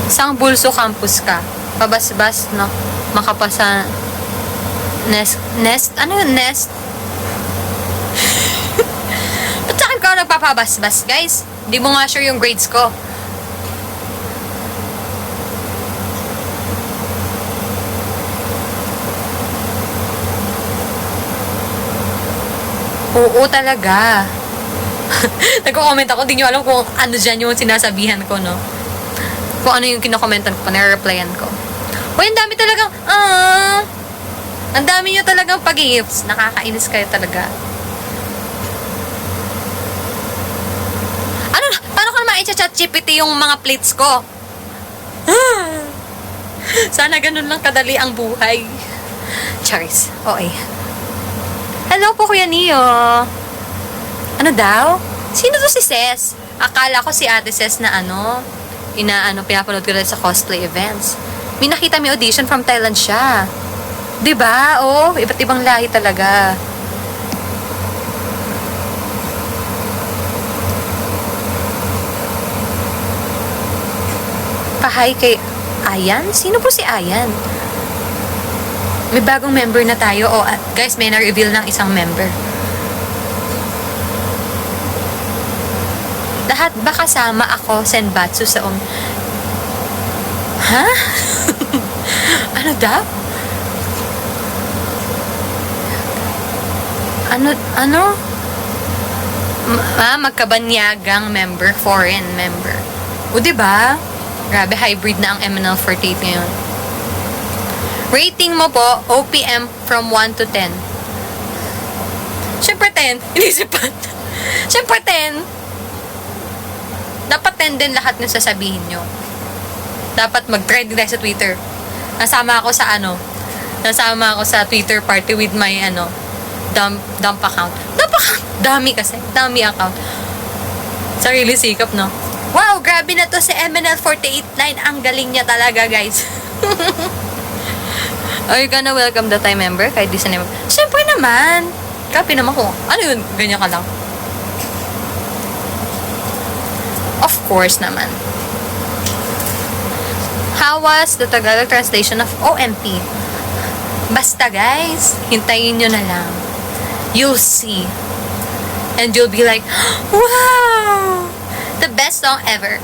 Speaker 1: Sang Bulso campus ka? Pabasbas, no? Makapasa nest? Ano yun, nest? Ba't saan ka nagpapabasbas, guys? Di mo nga sure yung grades ko. Oo, talaga. Nagko-comment ako, di nyo alam kung ano dyan yung sinasabihan ko, no? Kung ano yung kinokomentan ko, nare-replyan ko. Uy, ang dami talagang, ang dami nyo talagang pag-iips. Nakakainis kayo talaga. Ano, paano ko naman i-chat GPT yung mga plates ko? Sana ganun lang kadali ang buhay. Charis. Okay. Hello po, Kuya Neo. Ano daw? Sino to si Ses? Akala ko si Ate Ses na pinapanood ko rin sa cosplay events. May nakita may audition from Thailand siya. Diba? Oh, iba't ibang lahi talaga. Pahay kay Ayan? Sino po si Ayan? May bagong member na tayo. Oh, guys, may na-reveal ng isang member. Lahat ba kasama ako, Senbatsu, sa Ha? Ano daw? Magkabanyagang member, foreign member. O, diba? Grabe, hybrid na ang MNL48 ngayon. Rating mo po, OPM from 1 to 10. Siyempre 10. Inisipan. Siyempre 10. Dapat 10 din lahat ng sasabihin nyo. Dapat mag-trending tayo sa Twitter. Nasama ako sa Twitter party with my dump account. Dami kasi. Dami account. Sarili sikap, no? Wow, grabe na to si MNL489. Ang galing niya talaga, guys. Are you gonna welcome the Thai member? Kahit di sa name. Siyempre naman. Copy naman ko. Ano yun? Ganyan ka lang. Of course naman. How was the Tagalog translation of OMP? Basta guys, hintayin nyo na lang. You'll see. And you'll be like, wow! The best song ever.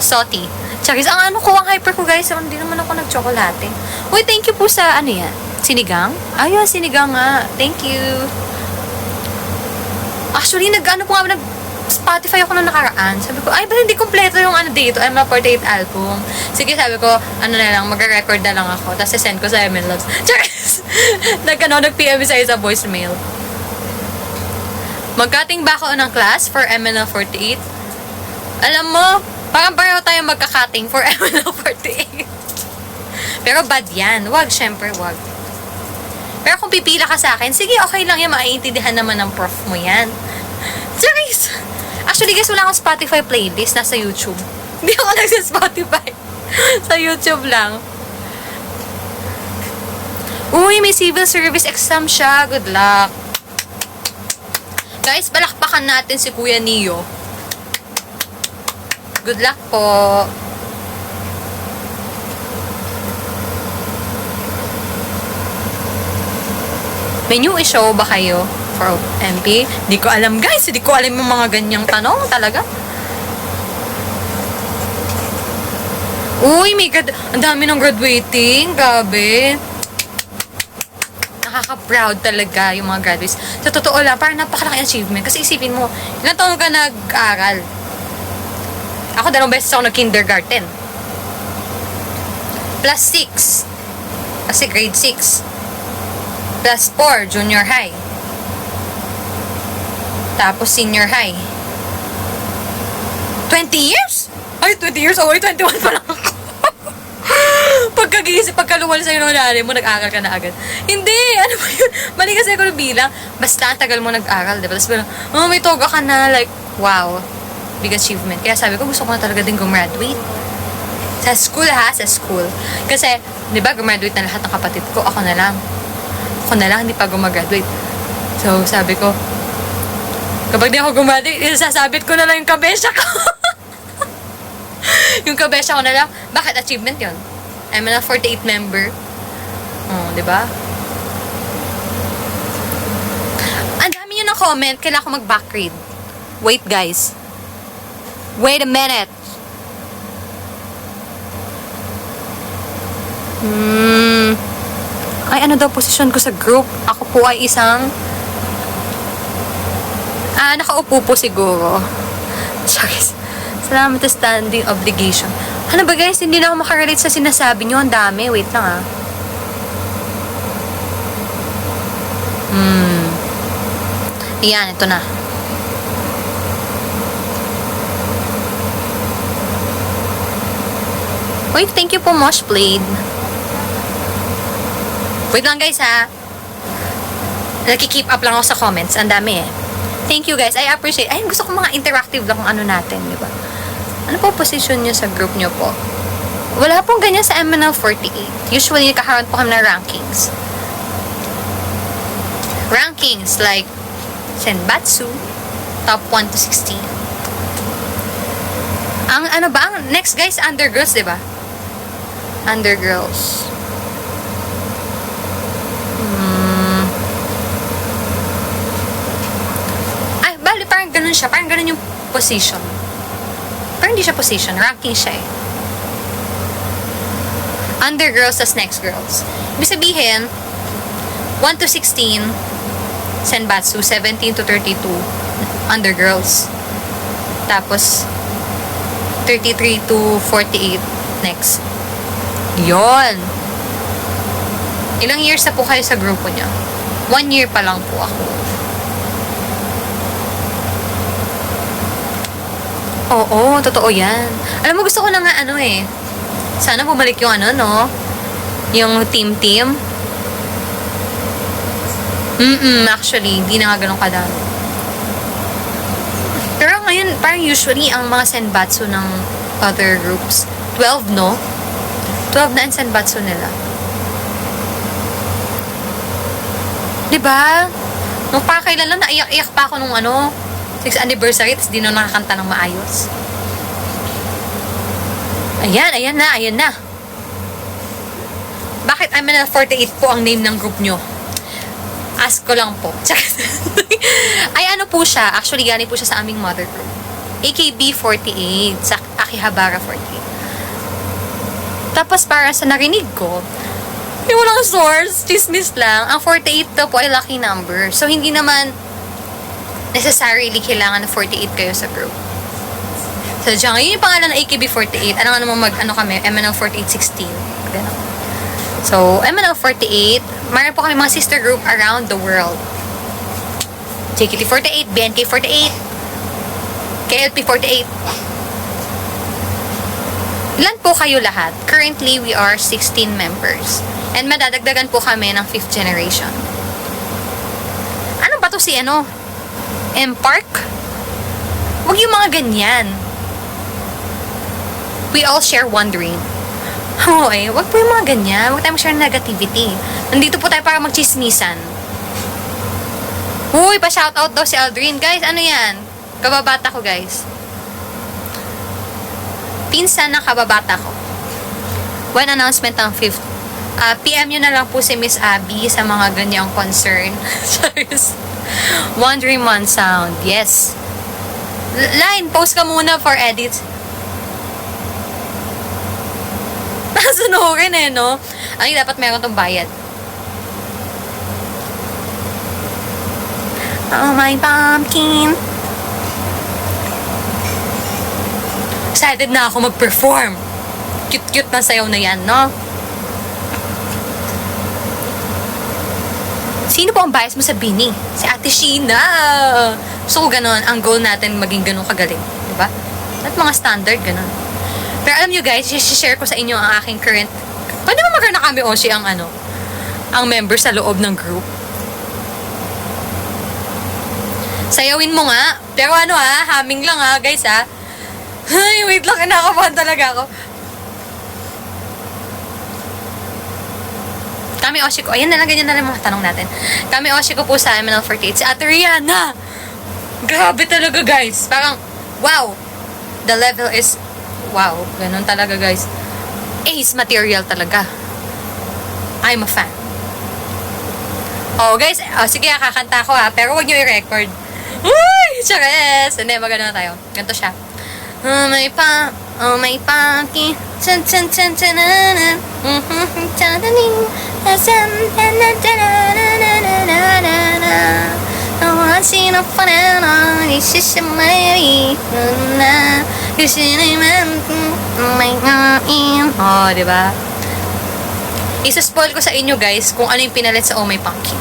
Speaker 1: Soti. Charis, ang hyper ko guys, hindi naman ako nag-chocolate. Uy, thank you po sa, yan? Sinigang? Ayun, sinigang nga. Thank you. Actually, Spotify ako nung nakaraan. Sabi ko, ba't hindi kompleto yung dito, ML48 album. Sige, sabi ko, magre-record na lang ako. Tapos send ko sa ML Loves. Charis! Nag-PM sa voicemail. Magkating ba ako ng class for MNL48? Alam mo, parang pareho tayo magkakating for MNL48. Pero bad yan. Wag, syempre, wag. Pero kung pipila ka sa akin, sige, okay lang yan. Maiintindihan naman ng prof mo yan. Charis! Actually, guys, wala akong Spotify playlist. Nasa YouTube. Hindi ako nagsa-Spotify. Sa YouTube lang. Uy, may civil service exam siya. Good luck. Guys, balakpakan natin si Kuya Neo. Good luck po. May new show ba kayo? for MP? Hindi ko alam, guys. Hindi ko alam yung mga ganyang tanong talaga. Uy, may ang dami ng graduating. Grabe. Nakaka-proud talaga yung mga graduates. Sa totoo lang, parang napakalaking achievement. Kasi isipin mo, ilang taon ka nag-aaral? Ako, 2 beses ako nag-kindergarten. Plus 6. Kasi grade 6. Plus 4, junior high. Tapos senior high. 20 years? Ay, 20 years? Oh, 21 pa lang ako. Pagkagisip, pagkaluwal sa'yo ng nanay mo, nag-aral ka na agad. Hindi! Ano ba yun? Mali kasi ako bilang. Basta, ang tagal mo nag-aral, diba? Tapos bilang, oh, may toga ka na. Like, wow. Big achievement. Kaya sabi ko, gusto ko na talaga din gumraduate. Sa school ha, sa school. Kasi, di ba, gumraduate na lahat ng kapatid ko. Ako na lang. Ako na lang, hindi pa gumagraduate. So, sabi ko, kapag di ako gumraduate, sasabit ko na lang yung kabesya ko. Yung kabesya ko na lang. Bakit achievement yun? I'm a 48 member. Oh, di ba? Ang dami nyo na comment, kailangan ko mag-backread. Wait, guys. Wait a minute. Ay, ano daw posisyon ko sa group? Ako po ay isang nakaupo po siguro. Sorry. Salamat sa standing obligation. Ano ba guys? Hindi na ako makarelate sa sinasabi nyo. Ang dami. Wait lang Ayan, ito na. Wait, thank you po, Mosh Blade. Wait lang guys ha. Nakikeep up lang ako sa comments. Ang dami eh. Thank you guys. I appreciate. Ay, gusto ko mga interactive lang kung ano natin, di ba? Ano po position nyo sa group nyo po? Wala pong ganyan sa MNL 48. Usually, kakaroon po kami ng rankings. Rankings like Senbatsu, top 1 to 16. Ang ano ba? Ang next guys, Undergirls, di ba? Undergirls. Ay, bali, parang ganun siya. Parang ganun yung position. Pero hindi siya position. Ranking siya eh. Undergirls tas next girls. Ibig sabihin, 1 to 16, Senbatsu, 17 to 32, Undergirls. Tapos, 33 to 48, next. Yon. Ilang years na po kayo sa grupo niya? 1 year pa lang po ako. Oo, totoo yan. Alam mo, gusto ko na nga sana bumalik yung no? Yung team. Actually, hindi na nga ganun kadami. Pero ngayon, parang usually, ang mga senbatsu ng other groups, 12, no? 12 na ang senbatsu nila. Diba? Nung pakailan lang, naiyak-iyak pa ako nung 6th anniversary, tapos di na nakakanta ng maayos. Ayan na. Bakit MNL 48 po ang name ng group nyo? Ask ko lang po. Ay, ano po siya? Actually, galing po siya sa aming mother group. AKB 48, sa Akihabara 48. Tapos, para sa narinig ko, yung walang source, chismis lang, ang 48 to po ay lucky number. So, hindi naman necessarily kailangan na 48 kayo sa group. So, dyan, yun yung pangalan ng AKB48. Ano nga naman kami, MNL 4816. Ganun. So, MNL 48, mayroon po kami mga sister group around the world. JKT 48, BNK 48, KLP 48. Ilan po kayo lahat? Currently, we are 16 members. And madadagdagan po kami ng 5th generation. Ano ba to si M-Park? Huwag yung mga ganyan. We all share one dream. Huwag po yung mga ganyan. Huwag tayo mag-share ng negativity. Nandito po tayo para magchismisan. Uy, pa-shoutout daw si Aldrin. Guys, ano yan? Kababata ko, guys. Pinsan ng kababata ko. When announcement ng 5th PM nyo na lang po si Miss Abby sa mga ganyang concern. Wandering Man Sound. Yes. Line, post ka muna for edits. Nasunurin eh, no? Ay, dapat meron tong bayad. Oh my pumpkin. Excited na ako mag-perform. Cute-cute na sayaw na yan, no? Sino po ang bias mo sa Bini? Si Ate Sheena. So, ganun. Ang goal natin maging ganun kagaling. Diba? At mga standard, ganun. Pero alam nyo guys, share ko sa inyo ang aking current. Pwede ba magkaroon na kami, Oshi, ang member sa loob ng group? Sayawin mo nga. Pero haming lang guys Ay, wait lang, kinakabahan talaga ako. Kami Oshi ko, ayan na lang, ganyan na lang mga tanong natin. Kami Oshi ko po sa MNL48, si Ate Rihanna. Grabe talaga guys. Parang, wow. The level is, wow. Ganun talaga guys. Ace material talaga. I'm a fan. Oh guys, sige kakanta ko pero wag nyo i-record. Uy, chares. Hindi, magano na tayo. Ganito siya. Oh my pumpkin. Chan chan chan chan na. Oh, diba? Isa-spoil ko sa inyo guys kung ano yung pinalit sa Oh My Pumpkin.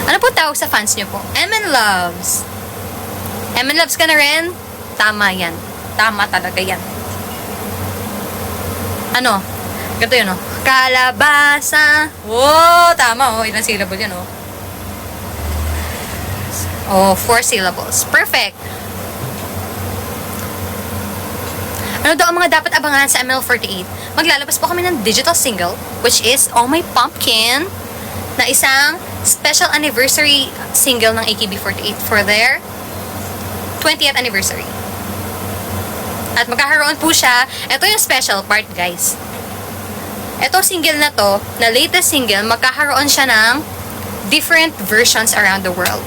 Speaker 1: Ano po tawag sa fans nyo po? MN Loves. MN Loves ka na rin? Tama yan. Tama talaga yan. Ano? Ganito yun, Kalabasa. Oh, tama, ilang syllable yan, 4 syllables. Perfect. Ano daw ang mga dapat abangan sa ML48? Maglalabas po kami ng digital single, which is Oh My Pumpkin, na isang special anniversary single ng AKB48 for their 20th anniversary. At magkakaroon po siya, ito yung special part guys. Ito single na to, na latest single, magkakaroon siya ng different versions around the world.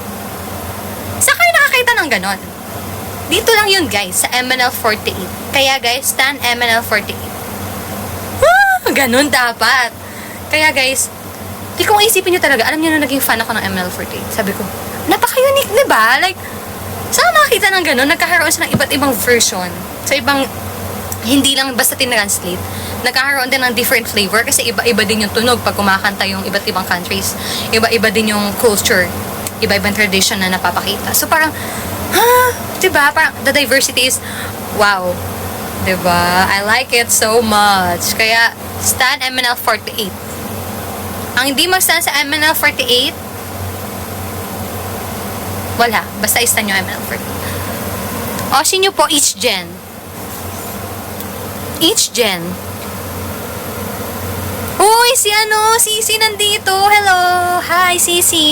Speaker 1: Saan kayo nakakita ng ganon? Dito lang yun guys, sa MNL48. Kaya guys, stan MNL48. Ganon dapat. Kaya guys, di ko isipin nyo talaga, alam nyo na naging fan ako ng MNL48. Sabi ko, napaka-unique, diba? Like, saan nakakita ng ganon? Nagkakaroon siya ng iba't ibang version. Sa ibang, hindi lang basta tinranslate. Nagkakaroon din ng different flavor kasi iba-iba din yung tunog pag kumakanta yung iba't ibang countries. Iba-iba din yung culture. Iba-ibang tradition na napapakita. So parang, diba? Parang the diversity is, wow. Diba? I like it so much. Kaya, stan MNL48. Ang hindi mag-stan sa MNL48, wala. Basta istan nyo MNL48. Osin nyo po each gen. Each gen. Uy, Sisi nandito. Hello. Hi, Sisi.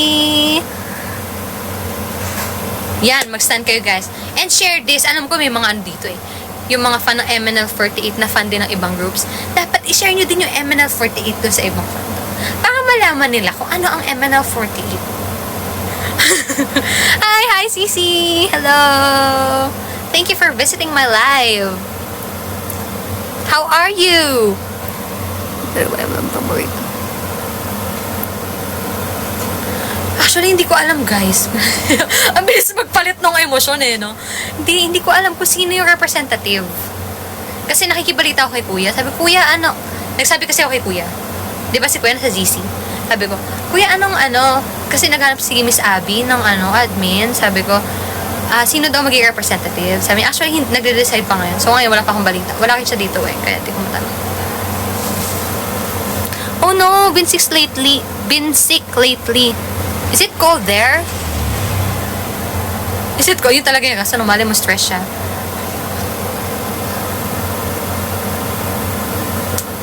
Speaker 1: Yan, mag-stand kayo guys. And share this. Alam ko may mga dito yung mga fan ng MNL48 na fan din ng ibang groups. Dapat i-share nyo din yung MNL48 dun sa ibang fan. Para malaman nila kung ano ang MNL48. Hi, Sisi. Hello. Thank you for visiting my live. How are you? Actually, hindi ko alam, guys. Ang bilis magpalit ng emosyon, no? Hindi ko alam kung sino yung representative. Kasi nakikibalita ako kay Kuya. Sabi, Kuya, nagsabi kasi ako kay Kuya. Di ba si Kuya nasa GC? Sabi ko, Kuya, kasi naghanap si Miss Abby ng admin. Sabi ko, sino daw magiging representative? Sabi, actually, nagde-decide pa ngayon. So, ngayon, wala pa akong balita. Wala kayo siya dito, Kaya, di ko matanong. Oh no, been sick lately. Is it cold there? Is it cold? Yun talaga yung kasi normally mo stress siya.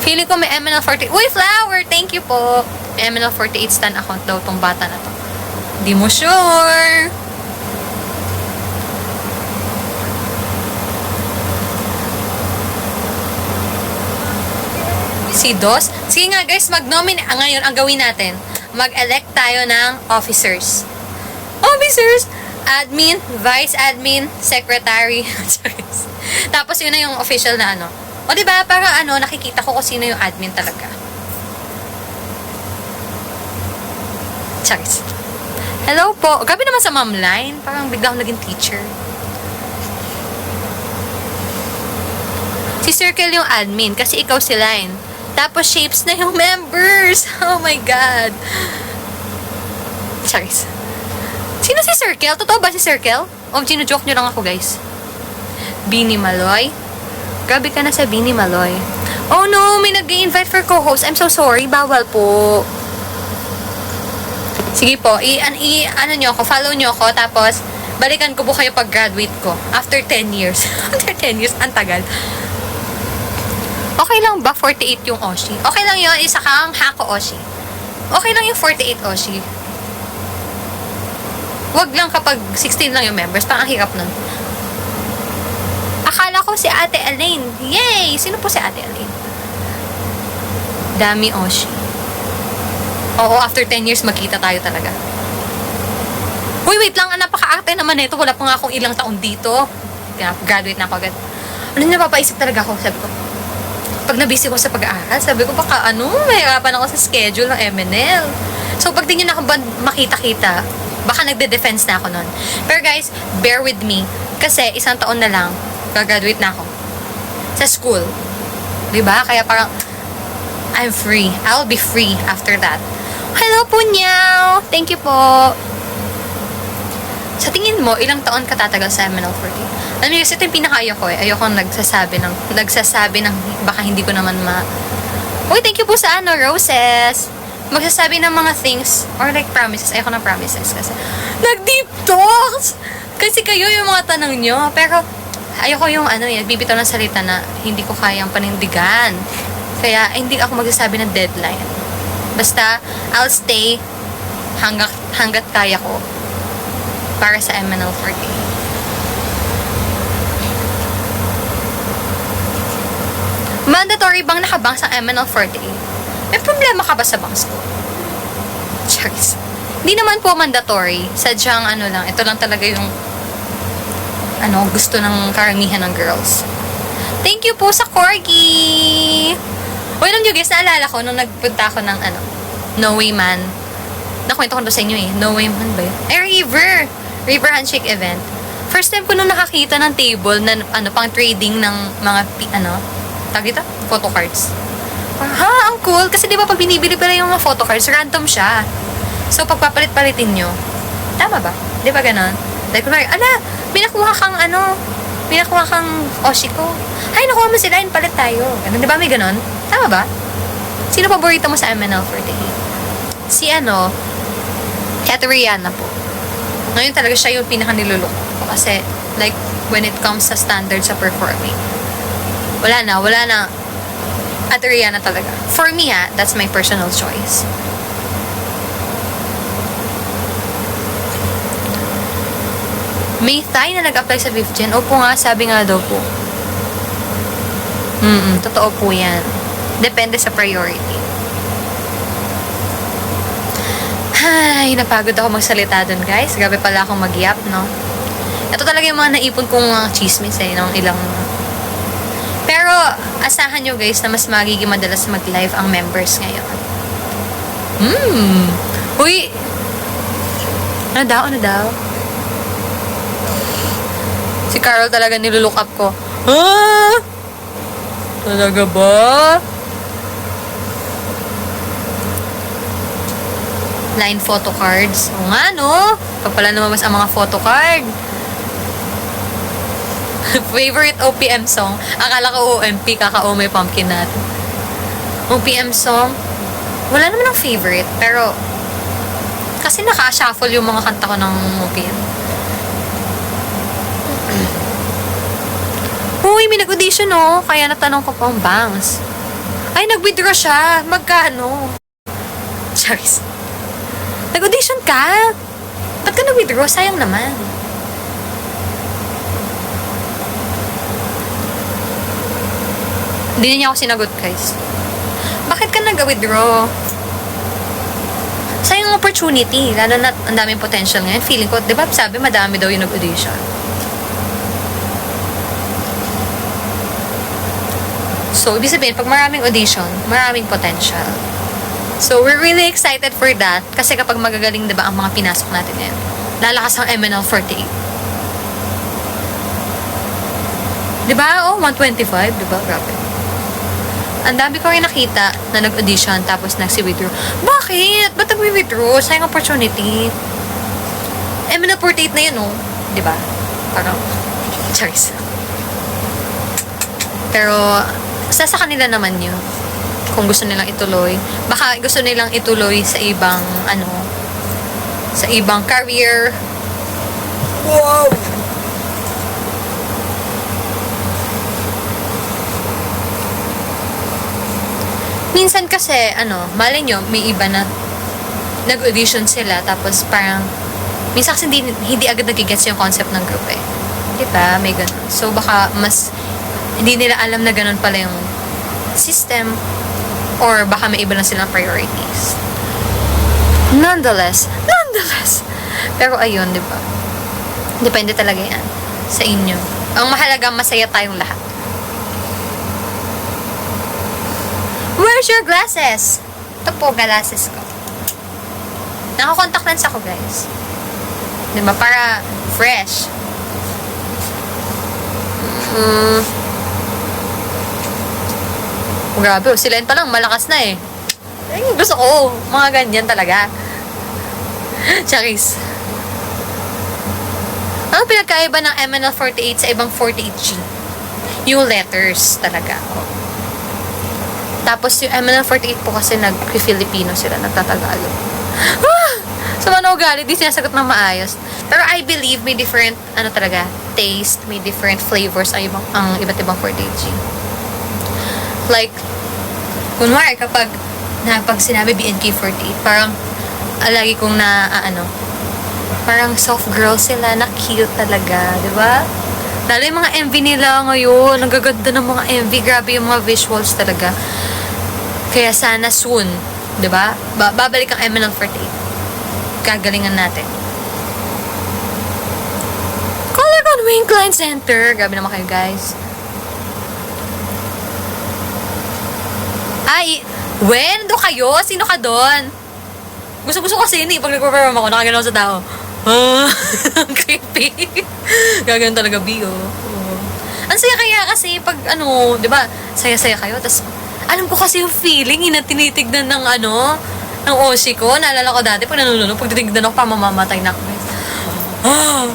Speaker 1: Feeling ko may MNL48. Uy, flower! Thank you po. May MNL48 stan account daw tong bata na to. Di mo sure. Si DOS. Sige nga guys, ngayon, ang gawin natin, mag-elect tayo ng officers. Officers! Admin, vice admin, secretary. Tapos yun na yung official na ano. O diba, parang nakikita ko kung sino yung admin talaga. Charis. Hello po. Gabi naman sa ma'am line. Parang bigla akong naging teacher. Si Circle yung admin kasi ikaw si Line. Tapos Shapes na yung members. Oh my God. Charis. Sino si Circle? Totoo ba si Circle? O gino-joke nyo lang ako guys. Bini Maloy. Grabe ka na sa Bini Maloy. Oh no, may nag-invite for co-host. I'm so sorry. Bawal po. Sige po, nyo ako, follow nyo ako, tapos balikan ko po kayo pag-graduate ko. After 10 years. After 10 years, ang tagal. Okay lang ba 48 yung Oshi? Okay lang yun, isa kang Hako Oshi. Okay lang yung 48 Oshi. Wag lang kapag 16 lang yung members, parang ang hirap nun. Akala ko si Ate Elaine. Yay! Sino po si Ate Elaine? Dami Oshi. Oo, after 10 years, magkita tayo talaga. Uy, wait lang, napaka-arte naman nito. Wala pa nga akong ilang taon dito. Graduate na ako agad. Napapaisip talaga ako, sabi ko. Pag nabisi ko sa pag-aaral, sabi ko, baka mahirapan ako sa schedule ng MNL. So, pag di nyo na makita-kita, baka nagde-defense na ako nun. Pero guys, bear with me. Kasi, isang taon na lang, gagraduate na ako. Sa school. Diba? Kaya parang, I'm free. I'll be free after that. Hello po, Nyaw! Thank you po. Sa tingin mo, ilang taon ka tatagal sa MNL40? Alam niyo, kasi ito yung pinaka-ayoko eh. Ayoko nagsasabi ng baka hindi ko naman Uy, thank you po sa roses. Magsasabi ng mga things or like promises. Ayoko ng promises kasi nag-deep talks! Kasi kayo yung mga tanong nyo. Pero, ayoko yung bibitaw ng salita na hindi ko kayang panindigan. Kaya, hindi ako magsasabi ng deadline. Basta, I'll stay hanggat kaya ko para sa MNL40. Mandatory bang nakabang sa MNL40? May problema ka ba sa bangs ko? Charis. Hindi naman po mandatory. Sadyang lang. Ito lang talaga yung gusto ng karamihan ng girls. Thank you po sa corgi! Uy, alam nyo guys, naalala ko nung nagpunta ako ng No Way Man. Nakwento ko na sa inyo eh. No Way Man ba yun? River Handshake event. First time ko nung nakakita ng table na pang trading ng mga tawag ito? Photo cards. Ha, ang cool. Kasi di ba pag binibili pala yung mga photo cards, random siya. So, pagpapalit-palitin nyo. Tama ba? Di ba ganon? Like, may nakuha kang Oshi ko. Ay, nakuha mo sila, palit tayo. Ganun, di ba may ganon? Tama ba? Sino paborito mo sa MNL48? Si Ate Rihanna po. Ngayon talaga siya yung pinaka-nilulok ko. Kasi, like, when it comes sa standards sa performing, wala na. Ate Rihanna talaga. For me, that's my personal choice. May Thai na nag-apply sa VIVGen. Opo nga, sabi nga daw po. Totoo po yan. Depende sa priority. Ay, napagod ako magsalita dun, guys. Grabe pala akong mag-yap, no? Ito talaga yung mga naipon kong mga chismis ng ilang. Pero, asahan nyo guys na mas magiging madalas mag-live ang members ngayon. Uy! Ano daw? Si Carol talaga nilulook up ko. Talaga ba? Line photo cards. O nga, no? Pag pala lumabas ang mga photo card. Favorite OPM song? Akala ko OMP, kakao may pumpkin natin. OPM song? Wala naman ang favorite, pero kasi naka-shuffle yung mga kanta ko ng OPM. Uy, may nag-audition kaya natanong ko pa ang bangs. Ay, nag-withdraw siya. Magkano? Charis. Nag-audition ka? Ba't ka nag-withdraw? Sayang naman. Hindi niya ako sinagot, guys. Bakit ka nag-withdraw? Sayang opportunity, lalo na ang daming potential ngayon. Feeling ko, di ba sabi madami daw yung nag-audition. So, ibig sabihin, pag maraming audition, maraming potential. So, we're really excited for that. Kasi kapag magagaling, di ba, ang mga pinasok natin ngayon, lalakas ang MNL48. Di ba? Oh, 125, di ba? Grabe. Ang dami ko rin nakita na nag-audition tapos nagsi-withdraw. Bakit? Ba't nag-withdraw? Sayang opportunity. MNL48 na yun, oh. Di ba? Parang, charis. Pero, sa kanila naman yun. Kung gusto nilang ituloy. Baka gusto nilang ituloy sa ibang, sa ibang career. Wow! Minsan kasi, malay nyo, may iba na nag-audition sila, tapos parang, minsan kasi hindi agad nagigets yung concept ng group eh. Diba? May ganun. So, baka mas, hindi nila alam na ganun pala yung system, or baka may iba lang silang priorities. Nonetheless, pero ayun, diba? Depende talaga yan sa inyo. Ang mahalaga, masaya tayong lahat. Where's your glasses? Ito po, glasses ko. Naka-contact lens ako, guys. Diba? Para fresh. Grabe, si Len pa lang, malakas na eh. Ay, gusto ko, mga ganyan talaga. Charis. Ano pinagkaiba ng MNL48 sa ibang 48G? Yung letters talaga. Tapos yung MNL48 po kasi nag-Filipino sila, nagtatagalog. So, ugali, di sinasagot ng maayos. Pero I believe may different, taste, may different flavors ang iba't ibang 48G. Like, kunwari, kapag sinabi BNK48, parang, lagi kong parang soft girl sila, na cute talaga, di ba? Lalo yung mga MV nila ngayon, nagaganda ng mga MV, grabe yung mga visuals talaga. Kaya sana soon, di ba? Babalik ang MNL48. Gagalingan natin. Color Wing Klein Center. Grabe naman kayo, guys. Ay, when? Doon kayo? Sino ka doon? Gusto kasi yun eh. Pag nag-perform ako, nakagalaw sa tao. Creepy. Gagawin talaga, Bio. Ang saya kaya kasi pag di ba, saya-saya kayo. Tapos, alam ko kasi yung feeling na tinitignan ng ng Oshi ko. Naalala ko dati, pag nanunod, pag titignan ako, pamamamatay na ako.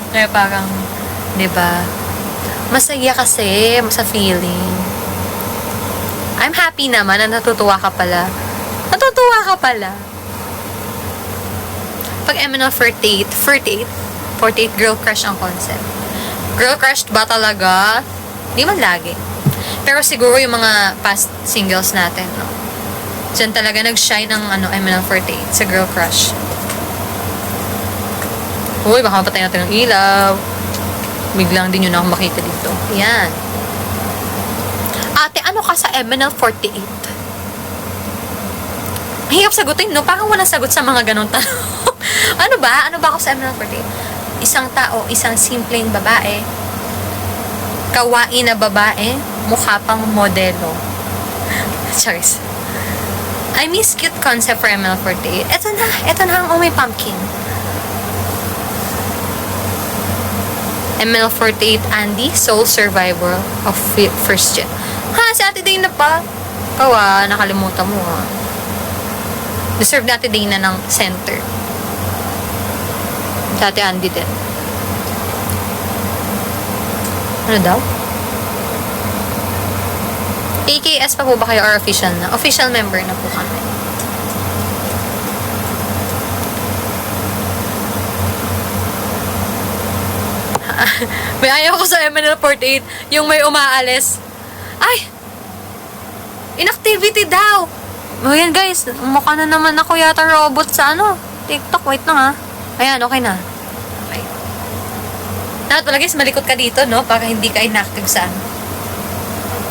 Speaker 1: Kaya parang, di ba, masaya kasi sa feeling. I'm happy naman na natutuwa ka pala. Pag MNL48, 48 girl crush ang concept. Girl crush ba talaga? Di man lagi. Pero siguro yung mga past singles natin, no? Diyan talaga nag-shine ang MNL48 sa girl crush. Uy, baka mapatay natin ng ilaw. Biglang din yun ako makita dito. Yan. Ate, ano ka sa MNL48? Mahirap sagutin, no? Parang walang sagot sa mga ganong tanong. Ano ba ako sa MNL48? Isang tao, isang simpleng babae, kawain na babae, mukha pang modelo. Charis. I miss cute concept for MNL48. Ito na ang Umi Pumpkin. MNL48 Andy, Soul Survivor of First Gen. Ha, si Ate Dana pa. Kawa, nakalimutan mo ha. Deserve natin Dana ng center. Dati Andy din. Ano daw? AKS pa po ba kayo or official na? Official member na po kami. May ayaw ko sa MNL48, yung may umaalis. Ay! Inactivity daw! O yan guys, mukha na naman ako yata robot sa TikTok. Wait lang ha. Ayan, okay na. Okay. Dapat pala guys, malikot ka dito, no? Para hindi ka inactive sa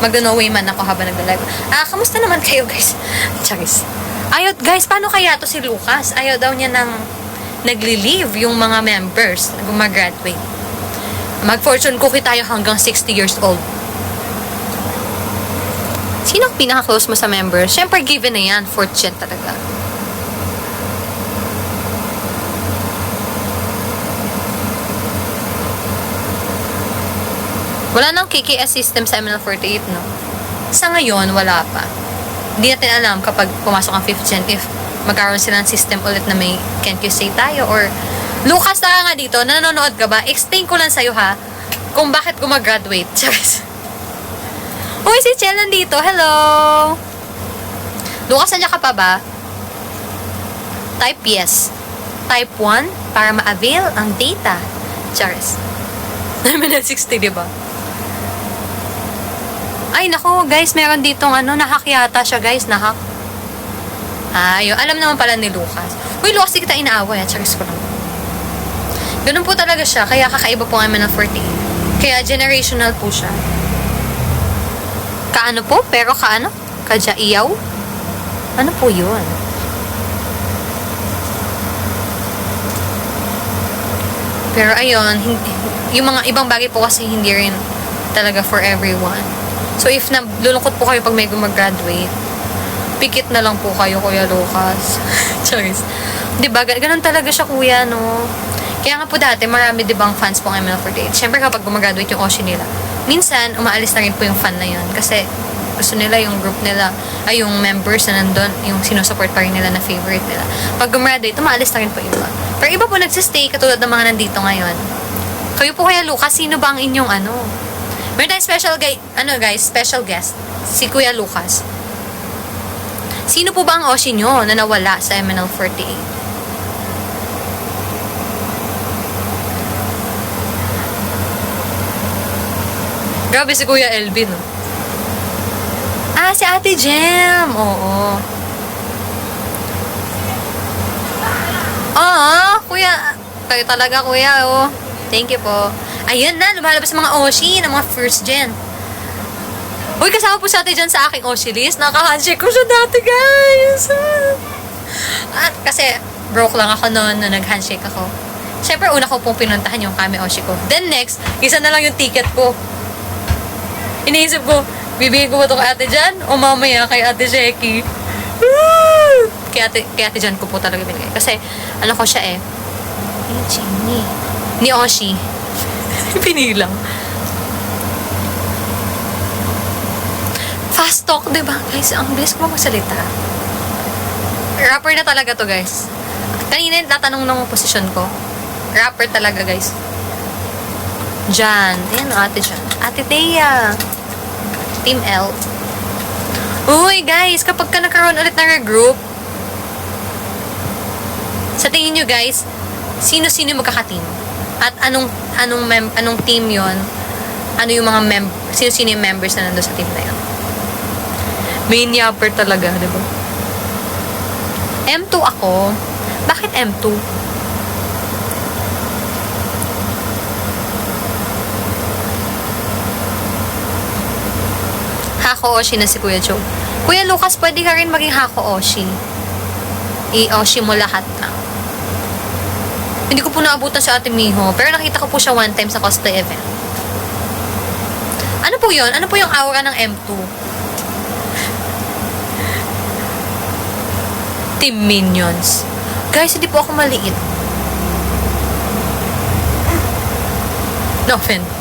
Speaker 1: Magdo-no way man ako habang nagla-live. Kamusta naman kayo, guys? Charis. Ayaw, guys, paano kaya to si Lucas? Ayaw daw niya nang nagli-leave yung mga members na gumagraduate. Mag-fortune cookie tayo hanggang 60 years old. Sino ang pinaka-close mo sa members? Siyempre, given na yan. 4th gen talaga. Wala nang KKS system sa ML48, no? Sa ngayon, wala pa. Hindi natin alam kapag pumasok ang 5th gen if magkaroon sila ng system ulit na may can't you say tayo or Lucas, taka nga dito, nanonood ka ba? Explain ko lang sa'yo ha kung bakit gumagraduate. Uy, si Chel nandito. Hello! Lucas, nandiyan ka pa ba? Type yes. Type 1 para ma-avail ang data. Charis. Namin na 60, diba? Ay, nako, guys, meron ditong nahack yata siya, guys, nahack. Yun. Alam naman pala ni Lucas. Uy, Lucas, di kita inaaway, charis ko lang. Ganun po talaga siya, kaya kakaiba po ang ML48. Kaya generational po siya. Kaano po? Pero kaano? Kadya-iyaw? Ano po yun? Pero ayun, yung mga ibang bagay po kasi hindi rin talaga for everyone. So if lulungkot po kayo pag may gumagraduate, pikit na lang po kayo, Kuya Lucas. Charis. Diba? Ganun talaga siya, kuya, no? Kaya nga po dati, marami dibang fans po ng ML48. Siyempre kapag gumagraduate yung Oshi nila, minsan, umaalis na rin po yung fan na yun. Kasi gusto nila yung group nila, yung members na nandun, yung sinusupport pa rin nila na favorite nila. Pag gumagraduate, umaalis na rin po iba. Pero iba po nagsistay, katulad ng mga nandito ngayon. Kayo po, Kuya Lucas, sino ba ang inyong Meron tayong special guest. Si Kuya Lucas. Sino po ba ang Oshi nyo na nawala sa MNL48? Grabe si Kuya Elvin, no? Si Ate Jem. Oo. Kuya. Kayo talaga, Kuya, oh. Thank you po. Ayun na, lumalabas mga Oshi ng mga first gen. Uy, kasama po si Ate Jen sa aking Oshi list. Naka-handshake ko siya dati, guys. At kasi, broke lang ako noon na nag-handshake ako. Siyempre, una ko pong pinuntahan yung Kami Oshi ko. Then next, isa na lang yung ticket ko. Iniisip ko, bibigyan ko ba ito kay Ate Jan o mamaya kay Ate Sheki? Kay Ate Jan ko po talaga binigay. Kasi, ko siya ni Oshi. Pinilang. Fast talk, diba? Guys, ang bilis ko magsalita. Rapper na talaga to, guys. Kanina tatanong ng posisyon ko. Rapper talaga, guys. Jan. Ayan, Ate Jan. Ate Thea. Team L. Uy, guys, kapag ka nakaroon ulit ng regroup, sa tingin nyo, guys, sino-sino magkaka-team? At anong team yon? Ano yung mga sino-sino yung members na nandun sa team na yun? Main yapper talaga, diba? M2 ako. Bakit M2? Hako Oshi na si Kuya Joe. Kuya Lucas, pwede ka rin maging Hako Oshi. I-Oshi mo lahat na. Hindi ko po naabutan sa Ate Miho, pero nakita ko po siya one time sa cosplay event. Ano po yun? Ano po yung aura ng M2? Team Minions. Guys, hindi po ako maliit. No offense.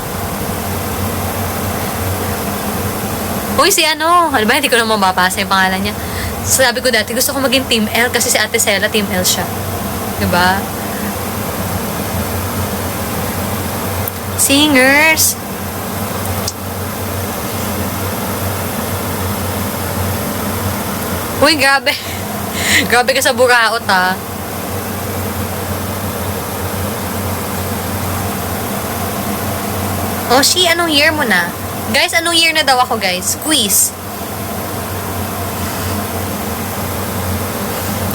Speaker 1: Uy, si ano ba, hindi ko naman mababasa yung pangalan niya. Sabi ko dati, gusto ko maging Team L kasi si Ate Sela, Team L siya. Diba? Singers. Uy, grabe. Grabe ka sa buraot, ha. Oshi, anong year mo na? Guys, anong year na daw ako, guys? Quiz.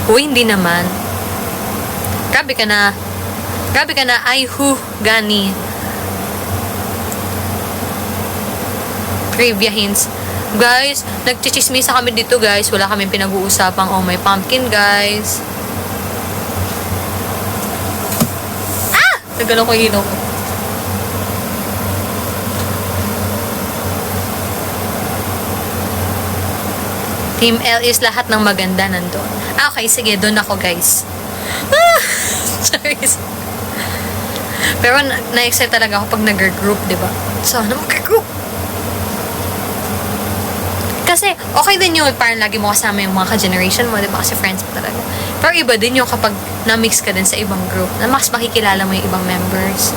Speaker 1: Uy, hindi naman. Grabe ka na. Grabe ka na. Ay, gani. trivia hints. Guys, nagchichismisa kami dito, guys. Wala kaming pinag-uusapang oh my pumpkin, guys. Ah! Nagano ko ilaw ko. Team L is lahat ng maganda nandun. Okay, sige, doon ako, guys. Ah! Charis. Pero na-excite talaga ako pag nag-group, diba? Sana mag-group. Kasi, okay din yun, parang lagi mo kasama yung mga ka-generation mo, diba? Kasi friends mo talaga. Pero iba din yung kapag na-mix ka din sa ibang group, na mas makikilala mo yung ibang members.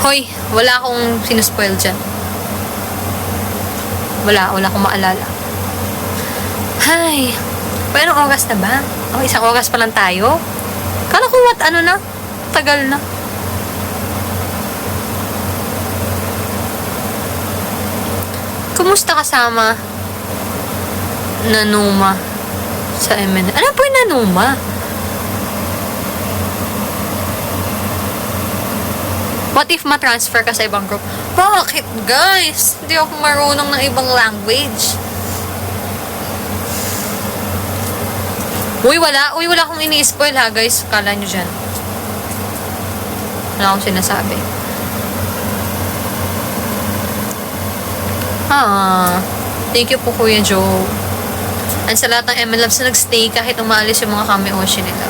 Speaker 1: Hoy, wala akong sinuspoil dyan. Wala akong maalala. Hay, pero anong oras na ba? Okay, isang oras pa lang tayo. Kala ko tagal na. Kumusta kasama Nanuma sa MN? Ano po yung Nanuma? What if ma-transfer ka sa ibang group? Bakit, guys? Hindi ako marunong ng ibang language. Uy, wala akong ini-spoil ha, guys. Kala nyo dyan. Wala akong sinasabi. Thank you po, Kuya Joe. And sa lahat ng MLabs na nagstay kahit umaalis yung mga kami-oshi nila.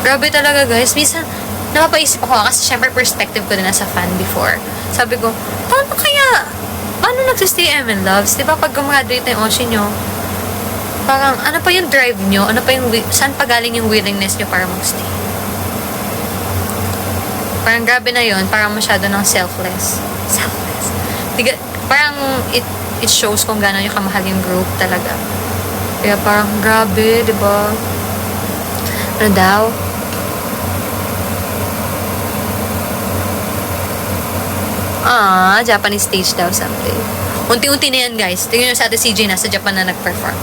Speaker 1: Grabe talaga, guys. Minsan, napapaisip ako kasi syempre perspective ko din as a fan before. Sabi ko, paano nagsistay MLabs? Diba pag gumraduate na yung oshi nyo, parang, ano pa yung drive nyo? Saan pa galing yung willingness nyo para magstay? Parang grabe na yun. Parang masyado ng selfless. Diga, parang, it shows kung gano'n yung kamahal yung group talaga. Kaya parang, grabe, diba? Ano daw? Japanese stage daw someday. Unti-unti na yan, guys. Tingnan nyo sa Ate CJ, nasa Japan na nag-perform.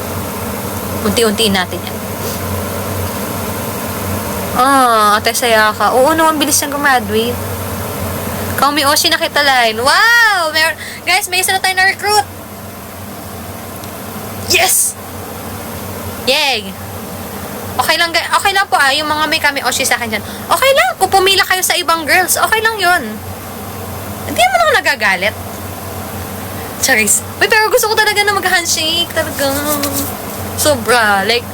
Speaker 1: Unti-untiin natin yan. Ate Sayaka. Oo naman, bilis niyang gumraduate. Kami Oshi na kita line. Wow! Guys, may isa na tayo na recruit. Yes! Yay! Okay lang po yung mga may kami Oshi sa akin dyan. Okay lang, kung pumila kayo sa ibang girls, okay lang yun. Hindi naman ako nagagalit. Charis. Uy, pero gusto ko talaga na mag-handshake. Talaga. Sobra. Like,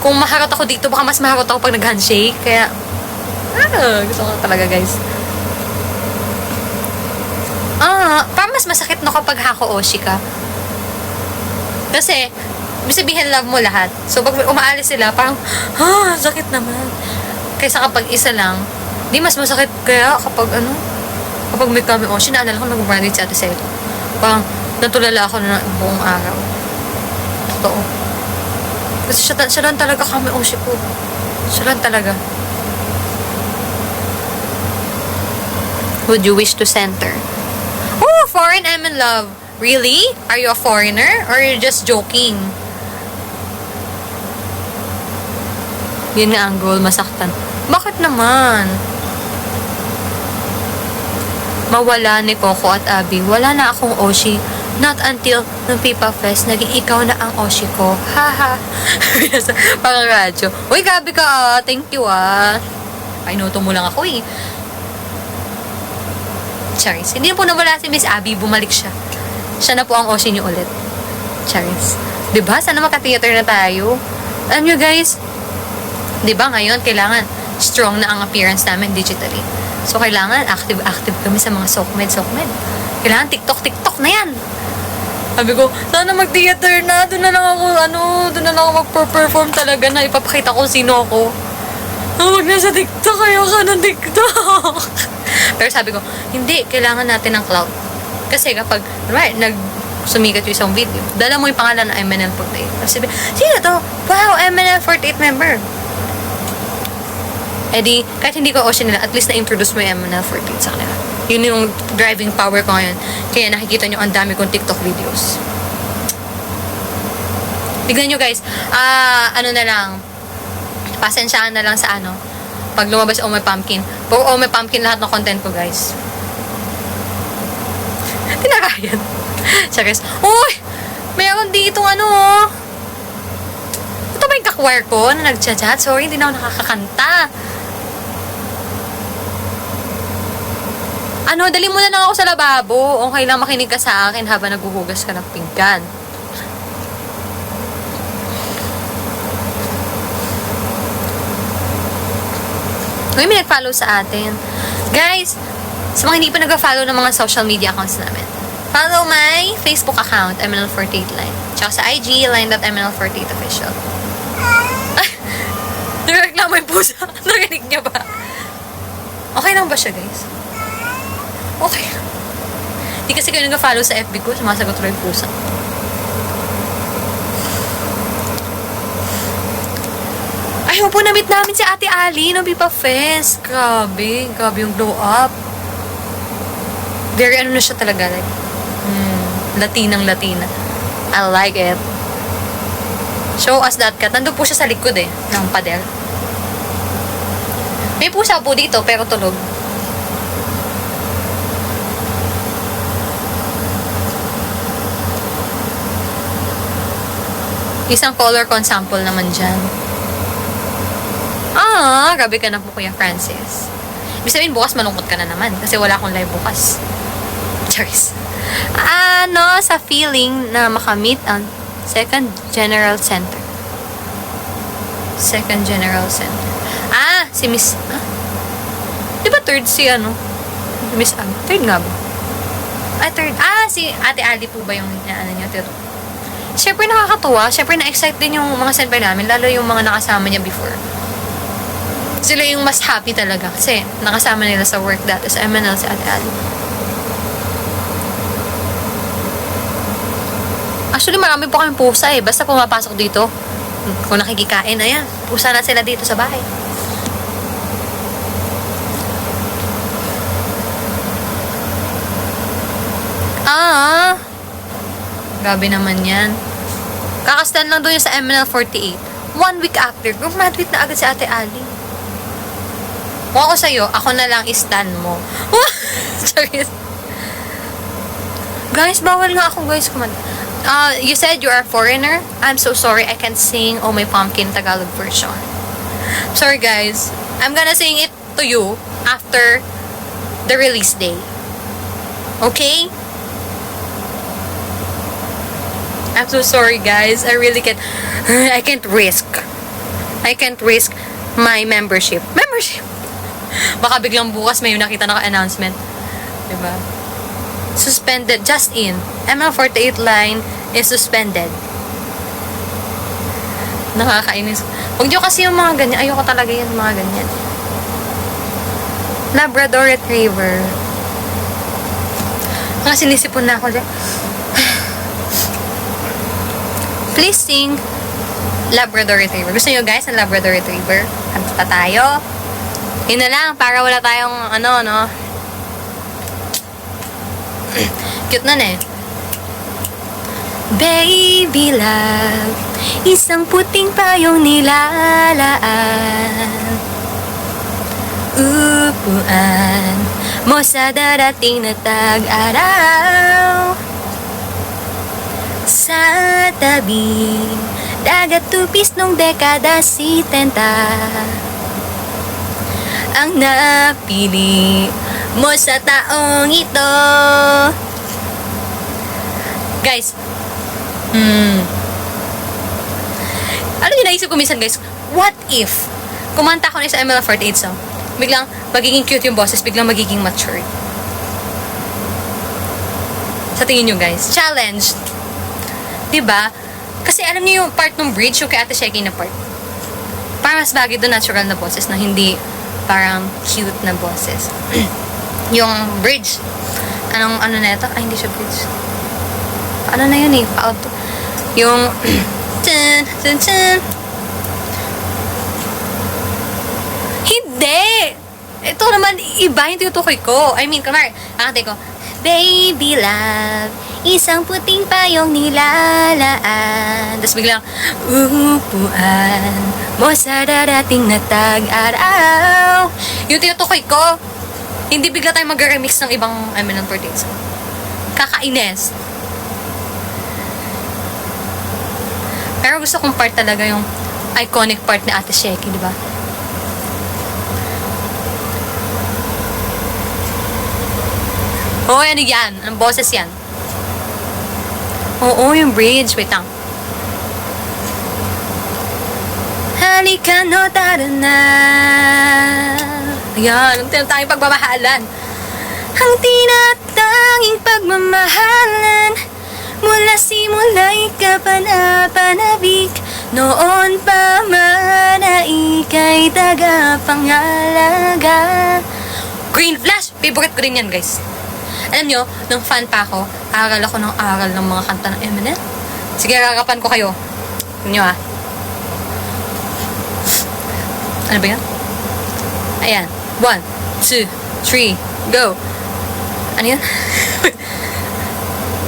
Speaker 1: kung maharot ako dito, baka mas maharot ako pag nag-handshake. Kaya, gusto ko talaga, guys. Parang mas masakit na kapag hako-oshi ka. Kasi, ibig sabihin, love mo lahat. So, pag umaalis sila, parang, sakit naman. Kaysa kapag isa lang, di mas masakit kaya kapag kapag may kami oshi, naalala ko nag-graduate si Ate Selo. Parang, natulala ako na buong araw. Totoo. Kasi siya lang talaga kami oshi ko. Siya lang talaga. Would you wish to center? Oh, foreign I'm in love. Really? Are you a foreigner? Or you're just joking? Yun nga ang goal, masaktan. Bakit naman? Mawala ni Coco at Abby. Wala na akong oshi. Not until nung Pipa Fest, naging ikaw na ang oshi ko. Haha. Parang radyo. Uy, gabi ka Thank you Painuto mo lang ako Charis. Hindi na po nawala si Miss Abby. Bumalik siya. Siya na po ang oshi niyo ulit. Charis. Diba? Sana maka-theater na tayo. Alam nyo guys, diba ngayon, kailangan strong na ang appearance namin digitally. So, kailangan active kami sa mga SOCMED. Kailangan TikTok na yan. Sabi ko, sana mag-theater na. Doon na lang ako mag-perform talaga na ipapakita ko sino ako. Huwag na sa TikTok, kayo ka ng TikTok. Pero sabi ko, hindi, kailangan natin ng clout. Kasi kapag, sumikat yung isang video, dala mo yung pangalan ng MNL48. Tapos sabi, sino to? Wow, MNL48 member. Di, kahit hindi ko ocean nila, at least na-introduce mo yung MNL48 sa kanila. Yun yung driving power ko ngayon. Kaya nakikita nyo ang dami kong TikTok videos. Tignan nyo guys, na lang, pasensyaan na lang sa pag lumabas Oh My Pumpkin. Puro Oh My Pumpkin lahat ng content ko guys. Pinakayan. Charis. Uy! Meron dito ano. Ito ba yung kakwire ko na nagchat-chat? Sorry, hindi na ako nakakakanta. Ano, dali mo na lang ako sa lababo. Okay lang makinig ka sa akin habang naghuhugas ka ng pinggan. Uy, may nag-follow sa atin. Guys, sa mga hindi pa nag-follow ng mga social media accounts namin, follow my Facebook account, MNL48Line. Tsaka sa IG, line.mnl48official. Nagreklamo yung pusa. Narinig niya ba? Okay lang ba siya, guys? Okay lang. Hindi kasi kayo nag-follow sa FB ko, sumasagot rin yung pusa. Ay, po na-meet namin si Ate Ali no Viva Fest. Grabe. Grabe yung glow up. Very ano na siya talaga. Like, Latinang-Latina. I like it. Show us that cat. Nandun po siya sa likod ng padel. May pusa po dito, pero tulog. Isang color con sample naman dyan. Grabe ka na po, Kuya Francis. Ibig sabihin, bukas malungkot ka na naman kasi wala akong live bukas. Charis. Sa feeling na makamit ang Second General Center. Second General Center. Si Miss... Di ba third si Miss third nga ba? Third. Si Ate Ali po ba yung niya? Siyempre nakakatuwa. Siyempre na-excite din yung mga senpai namin. Lalo yung mga nakasama niya before. Sila yung mas happy talaga kasi nakasama nila sa work dati sa MNL si Ate Ali. Actually, marami po kaming pusa basta pumapasok dito. Kung nakikikain, ayan. Pusa na sila dito sa bahay. Grabe naman yan. Kakastan lang doon yung sa MNL48. 1 week after, graduate na agad si Ate Ali. Kung ako sa'yo, ako na lang istan mo. Charis. Guys, bawal nga ako, guys. You said you are a foreigner? I'm so sorry, I can't sing Oh My Pumpkin Tagalog version. Sorry, guys. I'm gonna sing it to you after the release day. Okay? I'm so sorry, guys. I really can't. I can't risk my membership. Baka biglang bukas may nakita na announcement. Diba? Suspended. Just in. ML48 line is suspended. Nakakainis. Huwag nyo kasi yung mga ganyan. Ayoko talaga yan, mga ganyan. Labrador Retriever. Mga sinisipon na ako dyan. Please sing Labrador Retriever. Gusto nyo guys ng Labrador Retriever? Kanta tayo. Yun na lang, para wala tayong cute na Baby love, isang puting payong nilalaan. Upuan mo sa darating na tag-araw. Sa tabi, dagat tupis nung dekada 70. Ang napili mo sa taong ito. Guys, ano yung naisip ko minsan, guys? What if kumanta ko na sa ML48 song, biglang magiging cute yung boses, biglang magiging mature? Sa tingin nyo, guys? Challenge. Diba? Kasi alam niyo yung part ng bridge, yung kay Ate Sheki na part. Parang mas bagay doon natural na boses na hindi parang cute na boses. Yung bridge. Ano na ito? Ay, hindi siya bridge. Ano na yun Pa-auto. Yung tun, tun, tun. Hindi! Ito naman, iba yung tinutukoy ko. I mean, kumari, ate ko, baby love, isang puting payong nilalaan. Tapos biglang, upuan mo sa darating na tag-araw. Yung tinutukoy ko, hindi bigla tayo mag-remix ng ibang MNL48 song. Kakainis. Pero gusto kong part talaga yung iconic part ni Ate Sheki, di ba? Oo, ano yan? Anong boses yan? Oo, yung bridge. Wait lang. Halika no, tara na. Ayan, ang tinatanging pagmamahalan. Ang tinatanging pagmamahalan. Mula simula'y kapanapanabik. Noon pa man na ika'y tagapangalaga. Green Flash! Favorite ko rin yan, guys. Alam nyo, nung fan pa ako, aral ako ng aral ng mga kanta ng Eminem. Sige, kakapan ko kayo. Tignan nyo ah. Ano ba yan? Ayan. 1, 2, 3, go. Ano yan?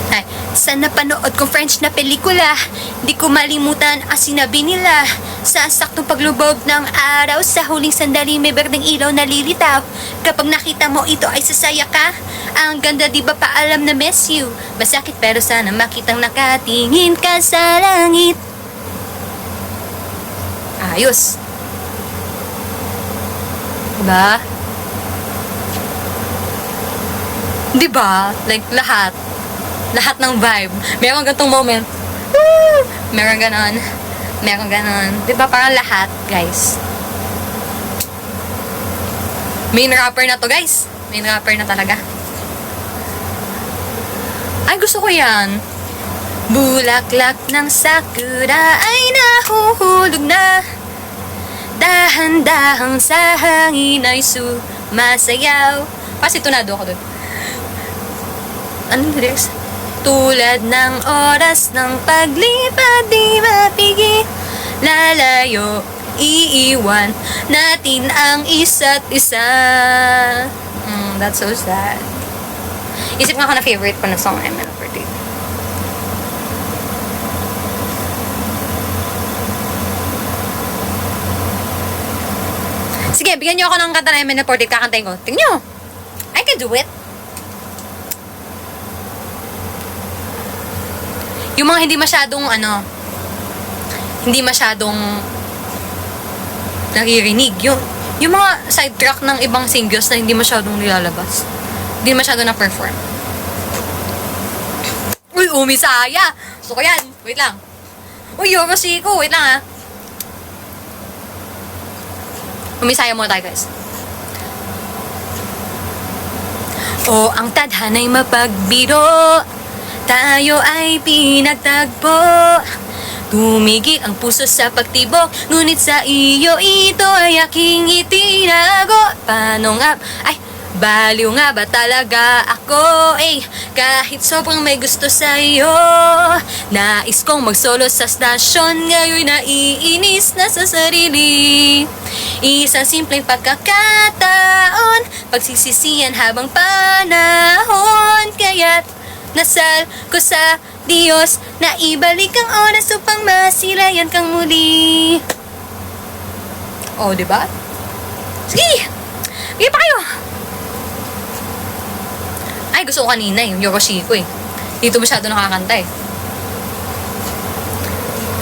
Speaker 1: Ay, sa napanood kong French na pelikula, di ko malimutan ang sinabi nila. Sa saktong paglubog ng araw, sa huling sandali may berdeng ilaw na lilitaw. Kapag nakita mo ito ay sasaya ka. Ang ganda, di ba paalam na miss you? Masakit pero sana makitang nakatingin ka sa langit. Ayos. Diba? Diba? Like lahat. Lahat ng vibe. Meron gantong moment. Woo! Meron ganon. Meron ganon. Diba parang lahat, guys. Main rapper na to, guys. Main rapper na talaga. Ay, gusto ko yan. Bulaklak ng sakura ay nahuhulog na. Dahan-dahang sa hangin ay sumasayaw. Kasi tunado ako dun. Anong lyrics? Tulad ng oras ng paglipad, di mapigil. Lalayo, iiwan natin ang isa't isa. That's so sad. Isip nga ako na favorite ko na song ay Melody. Sige, bigyan niyo ako ng kanta na MN48, kakantayin ko. Tingnan niyo. I can do it. Yung mga hindi masyadong, hindi masyadong naririnig. Yung mga side track ng ibang singles na hindi masyadong nilalabas. Hindi masyadong na-perform. Uy, Umisaya! Gusto ko yan. Wait lang. Uy, Yoroshiku. Wait lang ah. Umisaya muna tayo, guys. O ang tadhana'y mapagbiro, tayo ay pinagtagpo. Tumigil ang puso sa pagtibok, ngunit sa iyo ito ay aking itinago. Paano nga? Ay, baliw nga ba talaga ako? Kahit sobrang may gusto sa'yo. Nais kong magsolo sa stasyon, ngayon naiinis na sa sarili. Isang simpleng pagkakataon, pagsisisihan habang panahon. Kaya't nasal ko sa Diyos na ibalik ang oras upang masilayan kang muli. Oh, diba? Sige! Sige pa kayo! Ay, gusto ko kanina yung Yoroshiku eh. Dito masyado nakakanta eh.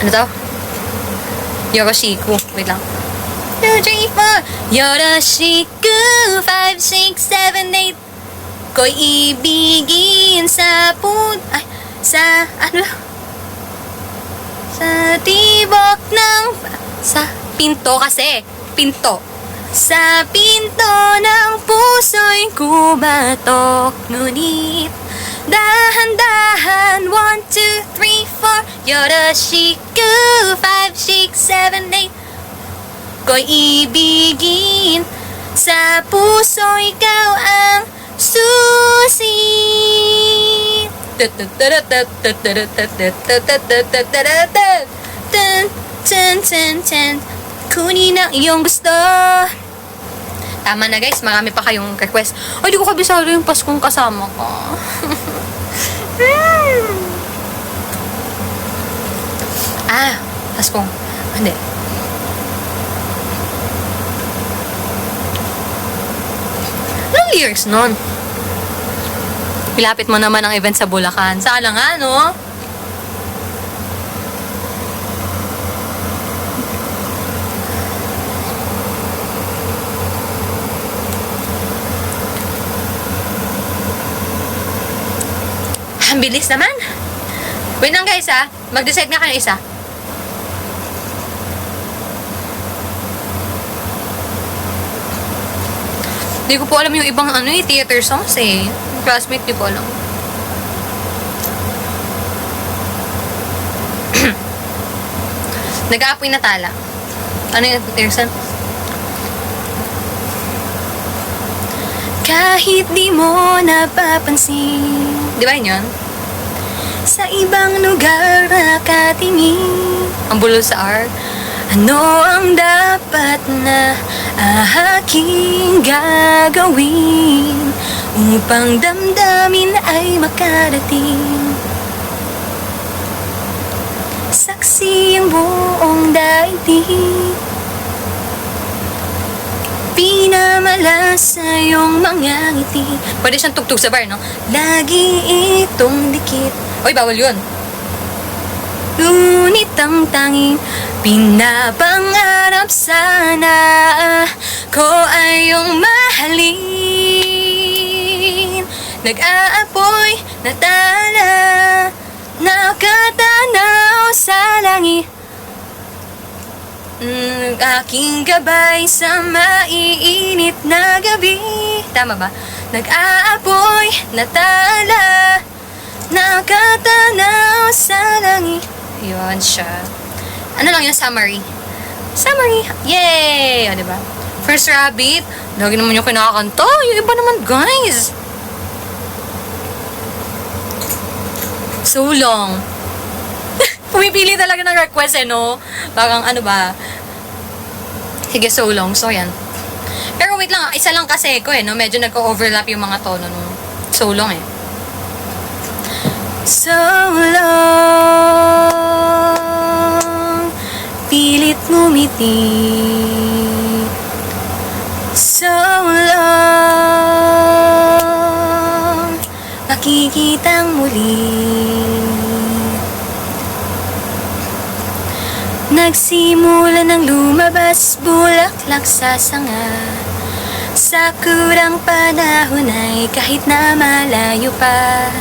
Speaker 1: Ano to? Yoroshiku. Wait lang. 2, 3, 4 Yoroshiku 5, 6, 7, 8 Ko'y ibigin sa ay, sa, sa tibok ng, sa pinto kasi. Pinto. Sa pinto ng puso'y kumatok, ngunit dahan-dahan 1, 2, 3, 4 Yoroshiku 5, 6, 7, 8 Ko'y ibigin sa puso, ikaw ang susi. Kunin ang iyong gusto. Tama na guys, marami pa kayong request. Ay, di ko kabisado yung Paskong kasama ko. Paskong. Hindi. Anong lyrics nun? Pilapit mo naman ang event sa Bulacan. Sala nga, no? Ang bilis naman. Wait lang guys ha. Mag-decide nga kayo isa. Hindi ko po alam yung ibang theater songs eh. Yung classmate, di ko alam. Nag-aapoy na tala. Ano yung theater song? Kahit di mo napapansin. Di ba yun? Sa ibang lugar nakatingin. Ang bulo sa R. Ano ang dapat na aking gagawin upang damdamin ay makarating? Saksi ang buong daigdig, pinamalas sa iyong mga ngiti. Pwede siyang tugtog sa bar, no? Lagi itong dikit. Oy, bawal yun. Ngunit ang tanging pinapangarap sana ko ay iyong mahalin. Nag-aapoy na tala, nakatanaw sa langit. Aking gabay sa maiinit na gabi. Tama ba? Nag-aapoy na tala, nakatanaw sa langit. Yun siya. Ano lang yung summary? Summary! Yay! O, diba? First Rabbit. Lagi naman yung kinakanta. Yung iba naman, guys. So long. Pumipili talaga ng request eh, no? Parang ano ba? Sige, so long. So, yan. Pero wait lang, isa lang kasi ko eh, no? Medyo nagko-overlap yung mga tono nung so long eh. So long, pilit ngumiti. So long, makikitang muli. Nagsimula ng lumabas bulaklak sa sanga. Sa kurang panahon ay kahit na malayo pa,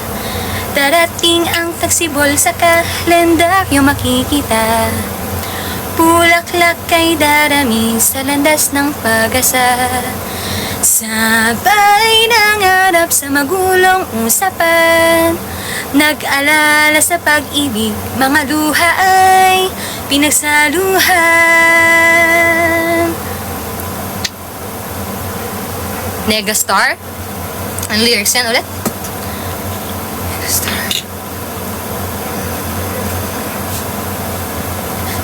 Speaker 1: darating ang tagsibol sa kalendaryo makikita. Bulaklak kay darami sa landas ng pag-asa. Sabay nangarap sa magulong usapan, nag-alala sa pag-ibig, mga luha ay pinagsaluhan. Negastar? Ang lyrics yan ulit? Negastar.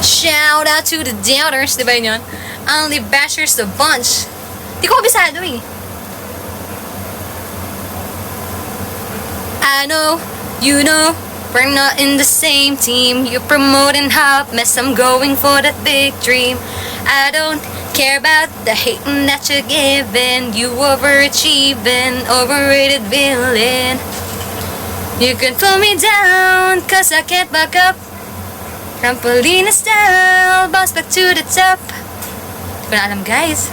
Speaker 1: Shout out to the doubters, di ba yun? Only bashers the bunch. Di ko kabisado eh. I know, you know, we're not in the same team. You're promoting hotness, I'm going for that big dream. I don't care about the hating that you're giving. You overachieving, overrated villain. You can pull me down, cause I can't back up. Trampoline style, bounce back to the top. Hindi ko na alam, guys.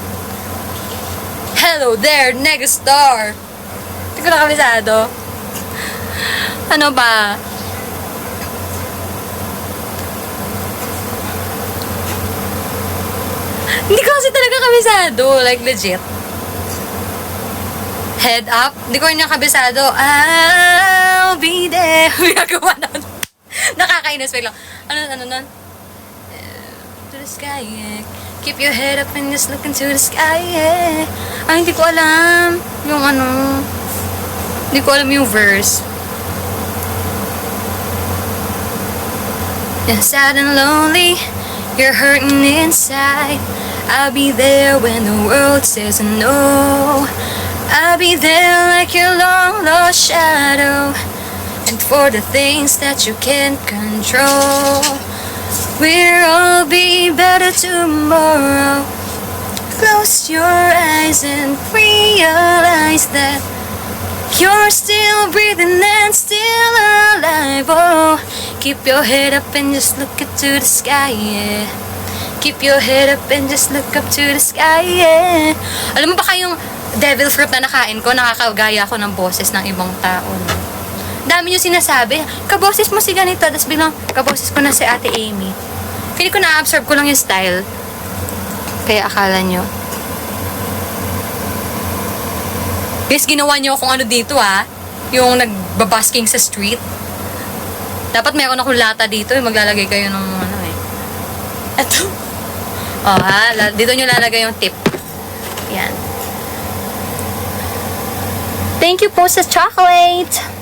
Speaker 1: Hello there, Negastar. Hindi ko na kabisado. Ano ba? Hindi ko kasi talaga kabisado. Like, legit. Head up. Hindi ko rin yung kabisado. I'll be there. May nagawa na. Nakakainis. Wait lang. Ano nun? To the sky, yeah. Keep your head up and just look into the sky, yeah. Ay, hindi ko alam. Yung ano. Hindi ko alam yung verse. You're sad and lonely. You're hurting inside. I'll be there when the world says no. I'll be there like your long lost shadow. And for the things that you can't control, we'll all be better tomorrow. Close your eyes and realize that You're still breathing and still alive. Oh, keep your head up and just look up to the sky, yeah. Keep your head up and just look up to the sky, yeah. Alam mo ba kayong devil fruit na nakain ko, nakakagaya ko ng boses ng ibang tao, no? Dami nyo sinasabi, kaboses mo si ganito, tapos bilang kaboses ko na si Ate Amy. Feeling ko na-absorb ko lang yung style. Kaya akala nyo. Guys, ginawa nyo kung ano dito, ha? Yung nagbabasking sa street. Dapat meron akong lata dito, maglalagay kayo ng ano, eh. Eto. Oh, ha? Dito nyo lalagay yung tip. Yan. Thank you po sa chocolate.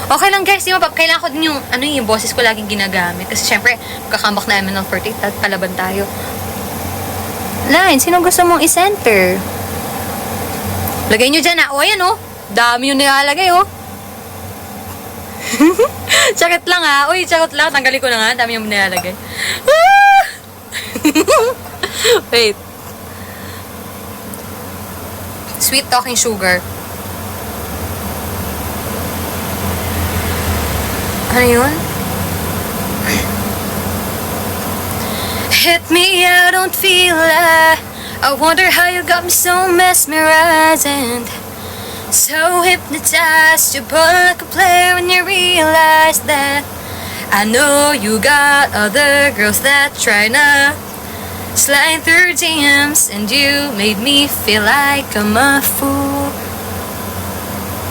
Speaker 1: Okay lang guys, kailangan ko din yung, yung boses ko laging ginagamit. Kasi syempre, kakambak namin ng 48 at palaban tayo. Line, sino gusto mong i-center? Lagay nyo dyan, ha? O, ayan, oh. Dami yung nilalagay, oh. Charot lang, ha? Uy, charot lang. Tanggalin ko na nga. Dami yung nilalagay. Wait. Sweet talking sugar. Ano yun? Hit me, I don't feel it. I wonder how you got me so mesmerized and so hypnotized. You pull like a player when you realize that I know you got other girls that try to slide through DMs, and you made me feel like I'm a fool.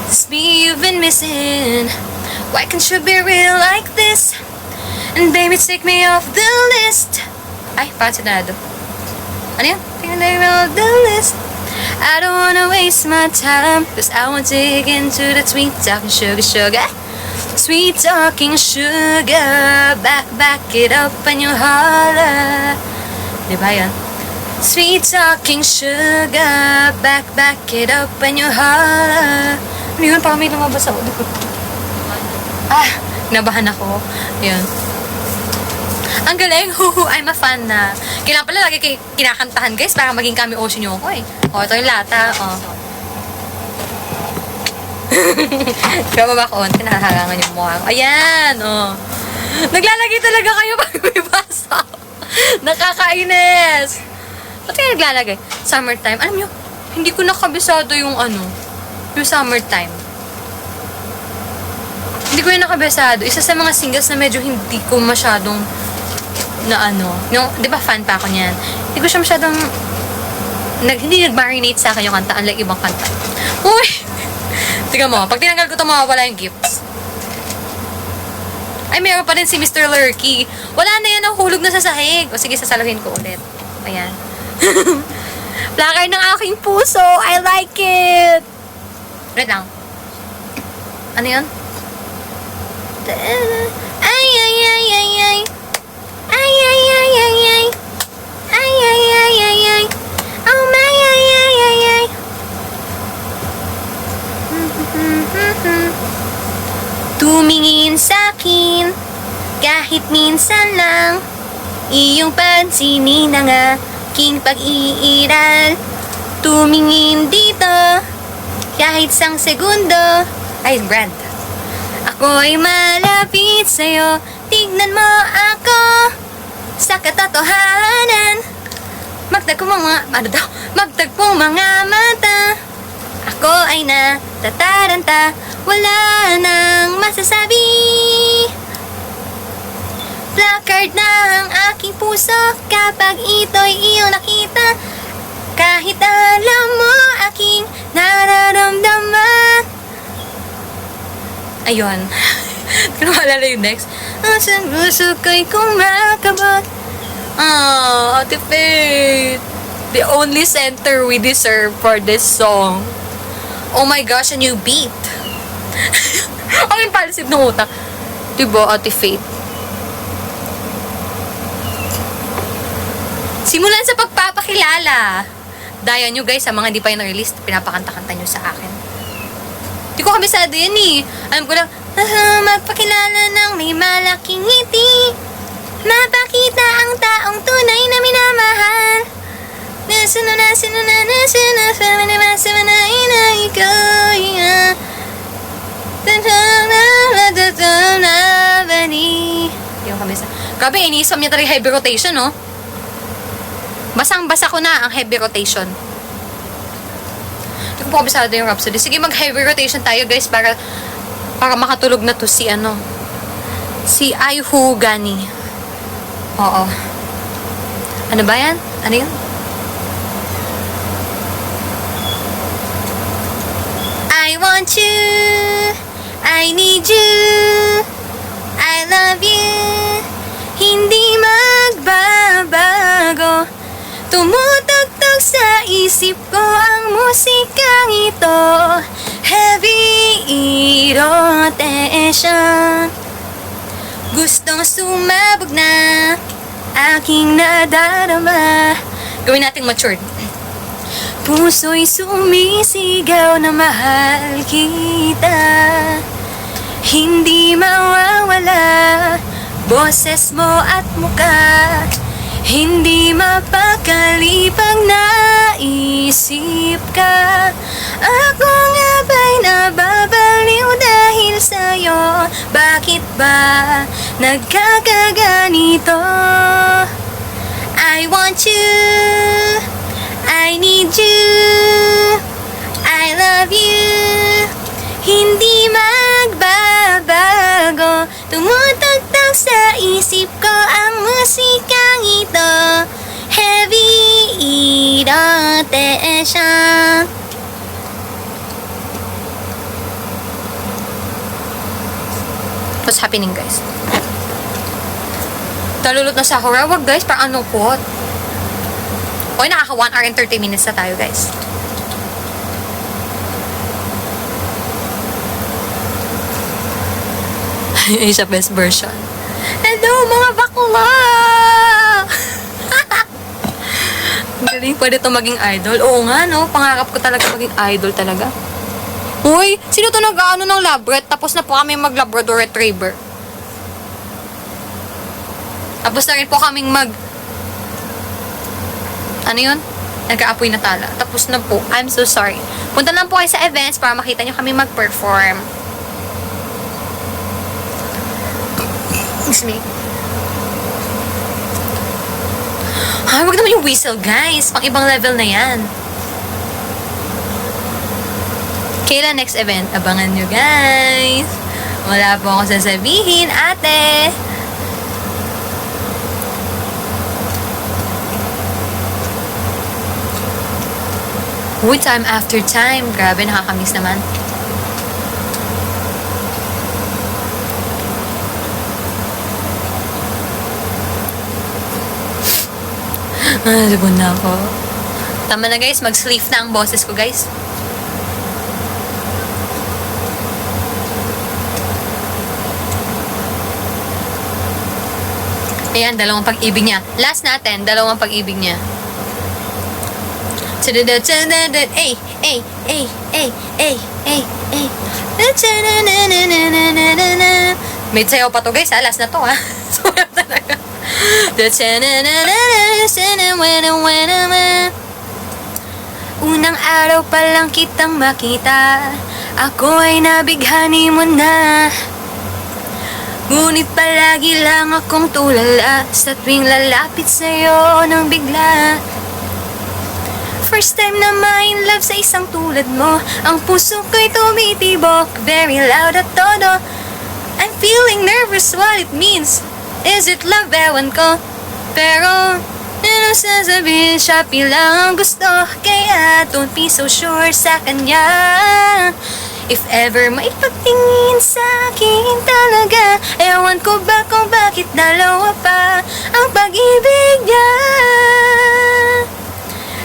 Speaker 1: It's me you've been missing. Why can't you be real like this? And baby, take me off the list. Ay, pansinado. Ano yun? Take me off the list. I don't wanna waste my time, cause I want to dig into that sweet talking sugar, sugar. Sweet talking sugar. Back it up and you holler. Diba yan? Sweet talking sugar. Back it up and you holler. Ano yun? Parang may lumabas ako. Nabahan ako. Yun. Ang galing. I'm a fan na. Kailangan pala lagi kinakantahan, guys, para maging kami ocean nyo ako, eh. O, ito yung lata. O. Kaya ba konti, nahaharangan yung mukha ko. Ayan, o. Naglalagay talaga kayo pag may basa. Nakakainis. Ba't kayo naglalagay? Summertime. Alam nyo, hindi ko nakabisado yung yung summertime. Hindi ko yung nakabisado. Isa sa mga singles na medyo hindi ko masyadong di ba fan pa ako niyan? Hindi ko siya masyadong hindi nag-marinate sa akin yung kanta, unlike ibang kanta. Uy! Tingnan mo, pag tinanggal ko ito, mawawala yung gifts. Ay, meron pa rin si Mr. Lurky. Wala na yan, nahulog na sa sahig. O sige, sasaluhin ko ulit. Ayan. Plakay ng aking puso. I like it. Wait lang. Ano yun? Ay, ay, ay, ay, ay. Ay, ay, ay, ay, ay. Ay, ay, ay, ay, ay. Oh my, ay, ay, ay, ay. Tumingin sa'kin kahit minsan lang, iyong pansinin ang aking pag-iiral. Tumingin dito kahit isang segundo. Ay, Brand. Ako'y malapit sa'yo, tignan mo ako sa katotohanan. Magtagpong mga mata. Ako ay natataranta, wala nang masasabi. Placard na ang aking puso kapag ito'y iyong nakita. Kahit alam mo aking nararamdaman. Ayun. Kung maalala yung next. Asan gusto ko'y kumakabot. Ate Faith. The only center we deserve for this song. Oh my gosh, a new beat. Ang impulsive ng utak. Diba, Ate Faith? Simulan sa pagpapakilala. Daya nyo guys, sa mga hindi pa yung na-release, pinapakanta-kanta nyo sa akin. Di ko kabisado yan eh. Alam ko lang, magpakilala ng may malaking ngiti. Mapakita ang taong tunay na minamahal. Ikaw Grabe, iniisam niya talaga heavy rotation, no? Basang-basa ko na ang heavy rotation. Hindi ko po kabisado yung Rhapsody. Sige, mag-heavy rotation tayo, guys, para makatulog na to si, si Aihu Gani. Oo. Ano ba yan? Ano yun? I want you, I need you, I love you, hindi magbabago. Tumutugtog sa isip ko ang musikang ito, heavy rotation. Gustong sumabog na aking nadarama. Gawin nating matured. Puso'y sumisigaw na mahal kita, hindi mawawala boses mo at muka, hindi mapakali pag naisip ka. Ako nga ba'y nababaliw dahil sa'yo? Bakit ba nagkakaganito? I want you, I need you, I love you, hindi magbabago. Tumutugtog sa isip ko ang musikang ito, heavy rotation. What's happening, guys? Talulot na sa horror. Wag, guys, parang anong quote. Okay, nakaka 1 hour and 30 minutes na tayo, guys. Yung sa best version. Hello, mga bakla! Galing, pwede to maging idol. Oo nga, no? Pangarap ko talaga maging idol talaga. Uy, sino to nag-ano ng labret? Tapos na po kami mag-Labrador Retriever. Tapos na rin po kaming ano yun? Nagka-apoy na tala. Tapos na po. I'm so sorry. Punta lang po kayo sa events para makita nyo kami mag-perform. Excuse me. Ay, wag naman yung whistle, guys. Pang ibang level na yan. Kailan next event? Abangan nyo, guys. Wala po ako sasabihin, ate. Uy, time after time. Grabe, nakakamiss naman. Sabon na ako. Tama na, guys. Mag-sleep na ang boses ko, guys. Ayan, dalawang pag-ibig niya. Last natin, dalawang pag-ibig niya. Ay, ay, ay, ay, ay, ay, ay. May sayaw pa to, guys, ha? Last na to, ha? Sayaw talaga. Unang araw pa lang kitang makita, ako ay nabighani mo na. Ngunit palagi lang akong tulala sa tuwing lalapit sa'yo ng bigla. First time na ma-in-love sa isang tulad mo, ang puso ko'y tumitibok, very loud at todo. I'm feeling nervous what it means. Is it love? Ewan ko. Pero, ano sasabihin, siya lang ang gusto. Kaya don't be so sure sa kanya. If ever maipagtingin sa akin talaga, ewan ko ba kung bakit dalawa pa ang pag-ibig niya.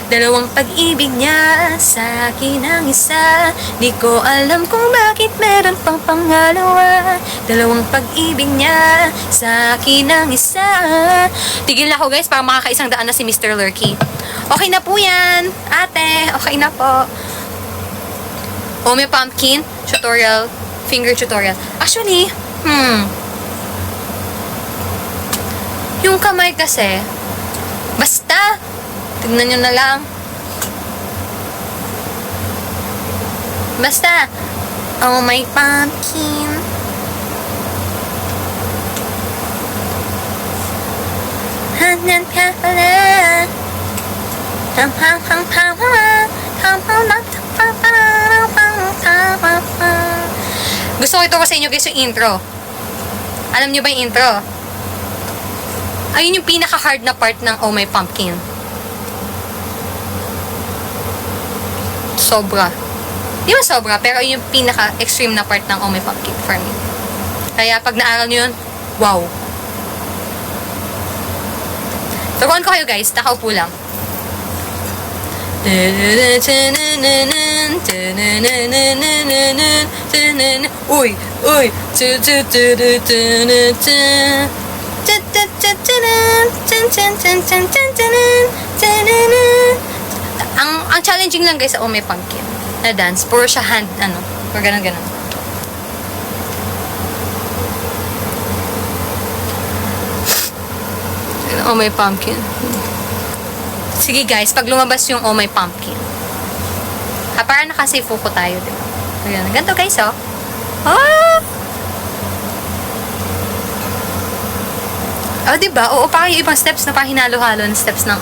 Speaker 1: Dalawang pag-ibig niya, sa akin ang isa. Di ko alam kung bakit meron pang pangalawa. Dalawang pag-ibig niya, sa akin ang isa. Tigil na ako, guys, para makakaisang daan na si Mr. Lurky. Okay na po yan, ate. Okay na po. Ome pumpkin tutorial, finger tutorial. Actually, yung kamay kasi, basta, tignan nyo na lang. Basta, oh my pumpkin. Ganyan ka pala. Gusto ko ito sa inyo guys yung intro. Alam niyo ba yung intro? Ayun yung pinaka-hard na part ng Oh My Pumpkin. Sobra. Di ba sobra? Pero yung pinaka-extreme na part ng Oh My Pumpkin for me. Kaya pag naaral nyo yun, wow. Turuan ko kayo guys, nakaupo lang. Uy, uy. Ang challenging lang guys sa Oh My Pumpkin na dance, puro siya hand, puro ganun. Oh My Pumpkin. Sige guys, pag lumabas yung Oh My Pumpkin. Parang nakasifu ko tayo, diba? Ayan, ganito guys, oh. Ah! Oh, diba? Oo, parang yung ibang steps na parang hinalo-halo ng steps ng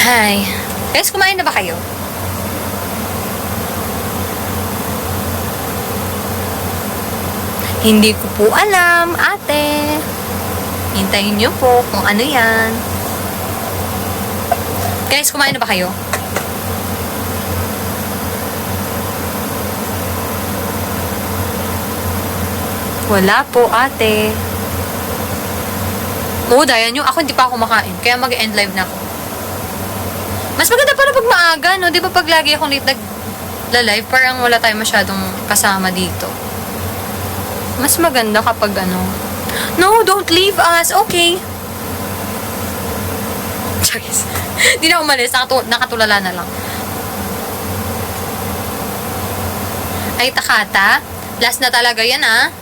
Speaker 1: Hi. Guys, kumain na ba kayo? Hindi ko po alam, ate. Hintayin niyo po kung ano yan. Guys, kumain na ba kayo? Wala po, ate. Oo, daya nyo. Ako hindi pa ako makain. Kaya mag-end live na ako. Mas maganda pala pag maaga, no? Di ba pag lagi akong late nag-live, parang wala tayong masyadong kasama dito. Mas maganda kapag No, don't leave us. Okay. Charis. Di na umalis. Nakatulala na lang. Ay, Takata. Last na talaga yan, ah.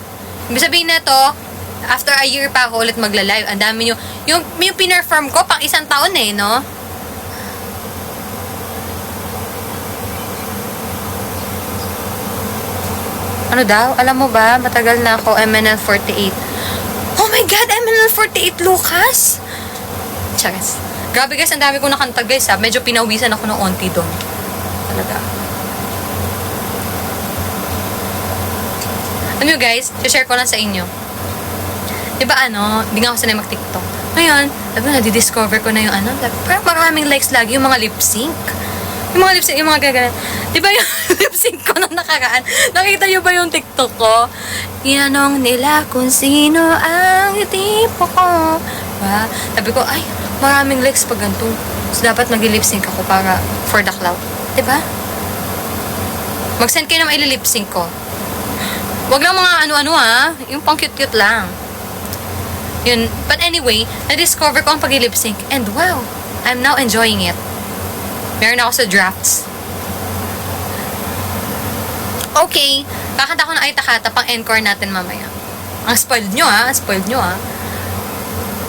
Speaker 1: Ibig sabihin na to, after a year pa ako ulit magla-live. Ang dami nyo. Yung pinerform ko, pang 1 taon eh, no? Ano daw? Alam mo ba, matagal na ako MNL48. Oh my God, MNL48, Lucas! Charis. Grabe guys, ang dami kong nakanta guys ha. Medyo pinawisan ako ng onti doon. Talaga. Ano guys, share ko lang sa inyo. Diba hindi nga ako sanay mag-TikTok. Ngayon, nadidiscover ko na yung parang maraming likes lagi yung mga lip sync. Yung mga lip sync, yung mga gaganan. Diba yung lip sync ko nung nakaraan? Nakita nyo ba yung TikTok ko? Inanong nila kung sino ang tipo ko. Diba? Sabi ko, ay, maraming likes pag ganito. So, dapat mag-lip sync ako para for the cloud. Diba? Mag-send kayo na maililip sync ko. Wag lang mga ano-ano ha. Yung pang cute-cute lang. Yun. But anyway, na-discover ko ang pag-lip sync. And wow, I'm now enjoying it. Meron ako sa drafts. Okay. Kakanta ko na Ay Takata pang encore natin mamaya. Ang spoiled nyo ha. Spoiled nyo ha.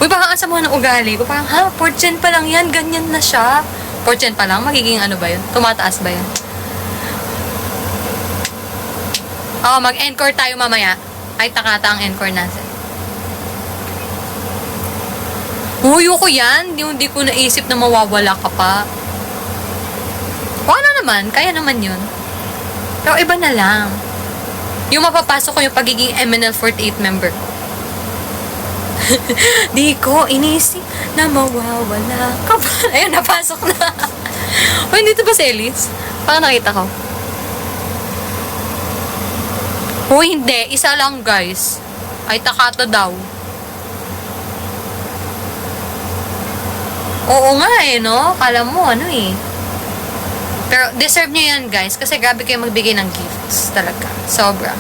Speaker 1: Uy, baka ang sama ng ugali ko. Parang, 4th gen pa lang yan. Ganyan na siya. 4th gen pa lang? Magiging ano ba yun? Tumataas ba yun? Mag-encore tayo mamaya. Ay Takata ang encore natin. Uy, ko yan. Hindi ko naisip na mawawala ka pa. Wala naman. Kaya naman yun. Pero iba na lang. Yung mapapasok ko yung pagiging MNL48 member ko. Di ko inisip na mawawala ka pa. Ayun, napasok na. Uy, dito ba si Elise? Parang nakita ko. Uy, hindi. Isa lang, guys. Ay Takata daw. Oo nga no? Kala mo, Pero, deserve nyo yan, guys. Kasi grabe kayo magbigay ng gifts. Talaga. Sobra.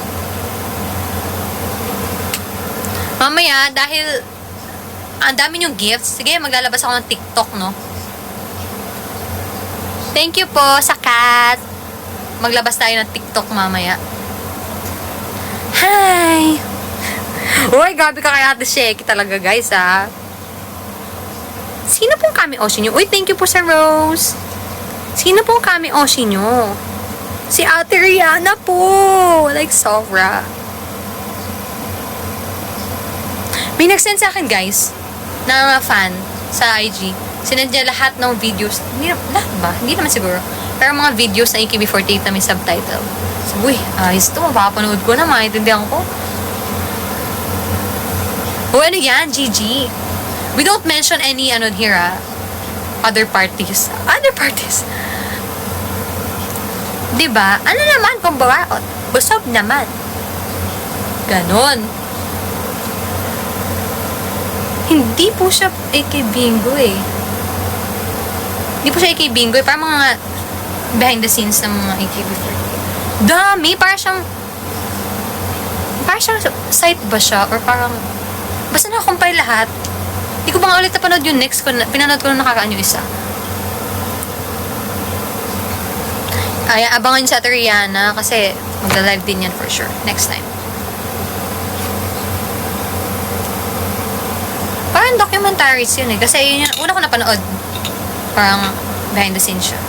Speaker 1: Mamaya, dahil ang dami nyong gifts, sige, maglalabas ako ng TikTok, no? Thank you po sa cat. Maglabas tayo ng TikTok mamaya. Hi! Uy, grabe ka kay Ate Sheki talaga, guys, ha? Sino pong kami ocean nyo? Uy, thank you po sa Rose. Sino pong Kami Oshi nyo? Si Ate Rihanna po. Like, sobra. May nag-send sa akin, guys, na mga fan sa IG. Sinend niya lahat ng videos. Lahat ba? Hindi naman siguro. Pero mga videos na AKB48 na may subtitle. So, uy, ayos to. Mapapanood ko na. Maintindihan ko. O, ano yan? GG. We don't mention any, here, other parties. Other parties. Diba? Ano naman kung bawaot? Busog naman. Ganon. Hindi po siya AK Bingo eh. Hindi po siya AK Bingo eh. Parang mga behind the scenes ng mga AKB48. Dami! Parang siyang site ba siya? Or parang basta nakakompile lahat. Hindi ko ba nga ulit napanood yung next ko. Pinanood ko na nakakaan yung isa. Ay, abangan nyo sa Ate Rihanna kasi magla-live din yan for sure. Next time. Parang documentaries yun eh. Kasi yun yung una ko napanood. Parang behind the scenes siya.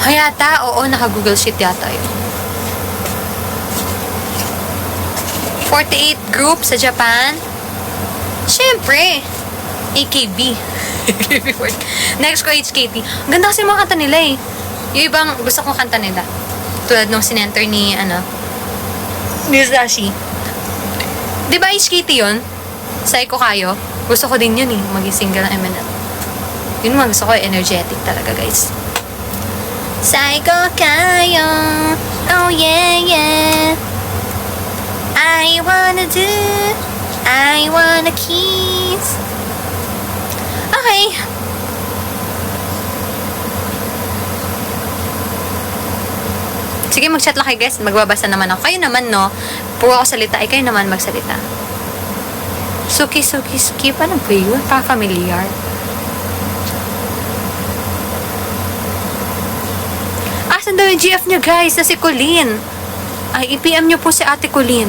Speaker 1: Yata, oo, naka-Google Sheet yata yun. 48 group sa Japan. Siyempre, AKB. Next ko, HKT. Ang ganda kasi mga kanta nila eh. Yung ibang gusto kong kanta nila. Tulad nung sinenter ni, ni Sashi. Diba HKT yun? Psycho Kayo. Gusto ko din yun eh. Maging single ng MNL. Yun mga gusto ko, energetic talaga guys. Psycho Kayo. Oh yeah, yeah. I wanna kiss. Okay. Sige, mag-chat lang kayo guys. Magbabasa naman ako. Kayo naman, no? Puro ako salita. Kayo naman magsalita. Suki. Paano ba yun? Pa-familiar. Asan daw yung GF nyo, guys? Na si Colleen. Ay, i-PM nyo po si Ate Colleen.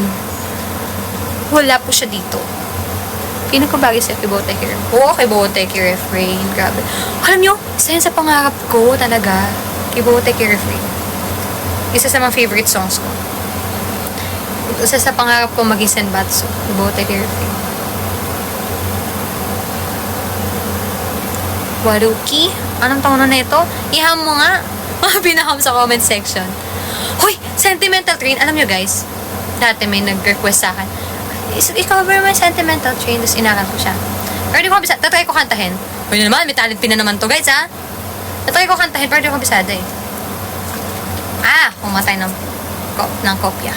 Speaker 1: Wala po siya dito. Pino ko bagay sa Kiboteki Refrain. Oo, Kiboteki Refrain. Grabe. Alam nyo, isa yun sa pangarap ko talaga. Kiboteki Refrain. Isa sa mga favorite songs ko. Isa sa pangarap ko maging Senbatsu. Kiboteki Refrain. Waruki? Anong taon na ito? Iham mo nga. Pinaham sa comment section. Hoy! Sentimental Train. Alam nyo guys, dati may nag-request sa akin. I-cover mo yung Sentimental Train, tapos inakan ko siya. Pero di ko kabisado. Tatry ko kantahin. Hoy naman, may talent pina naman to guys ha. Tatry ko kantahin, pero di ko kabisado eh. Pumatay ng kopya.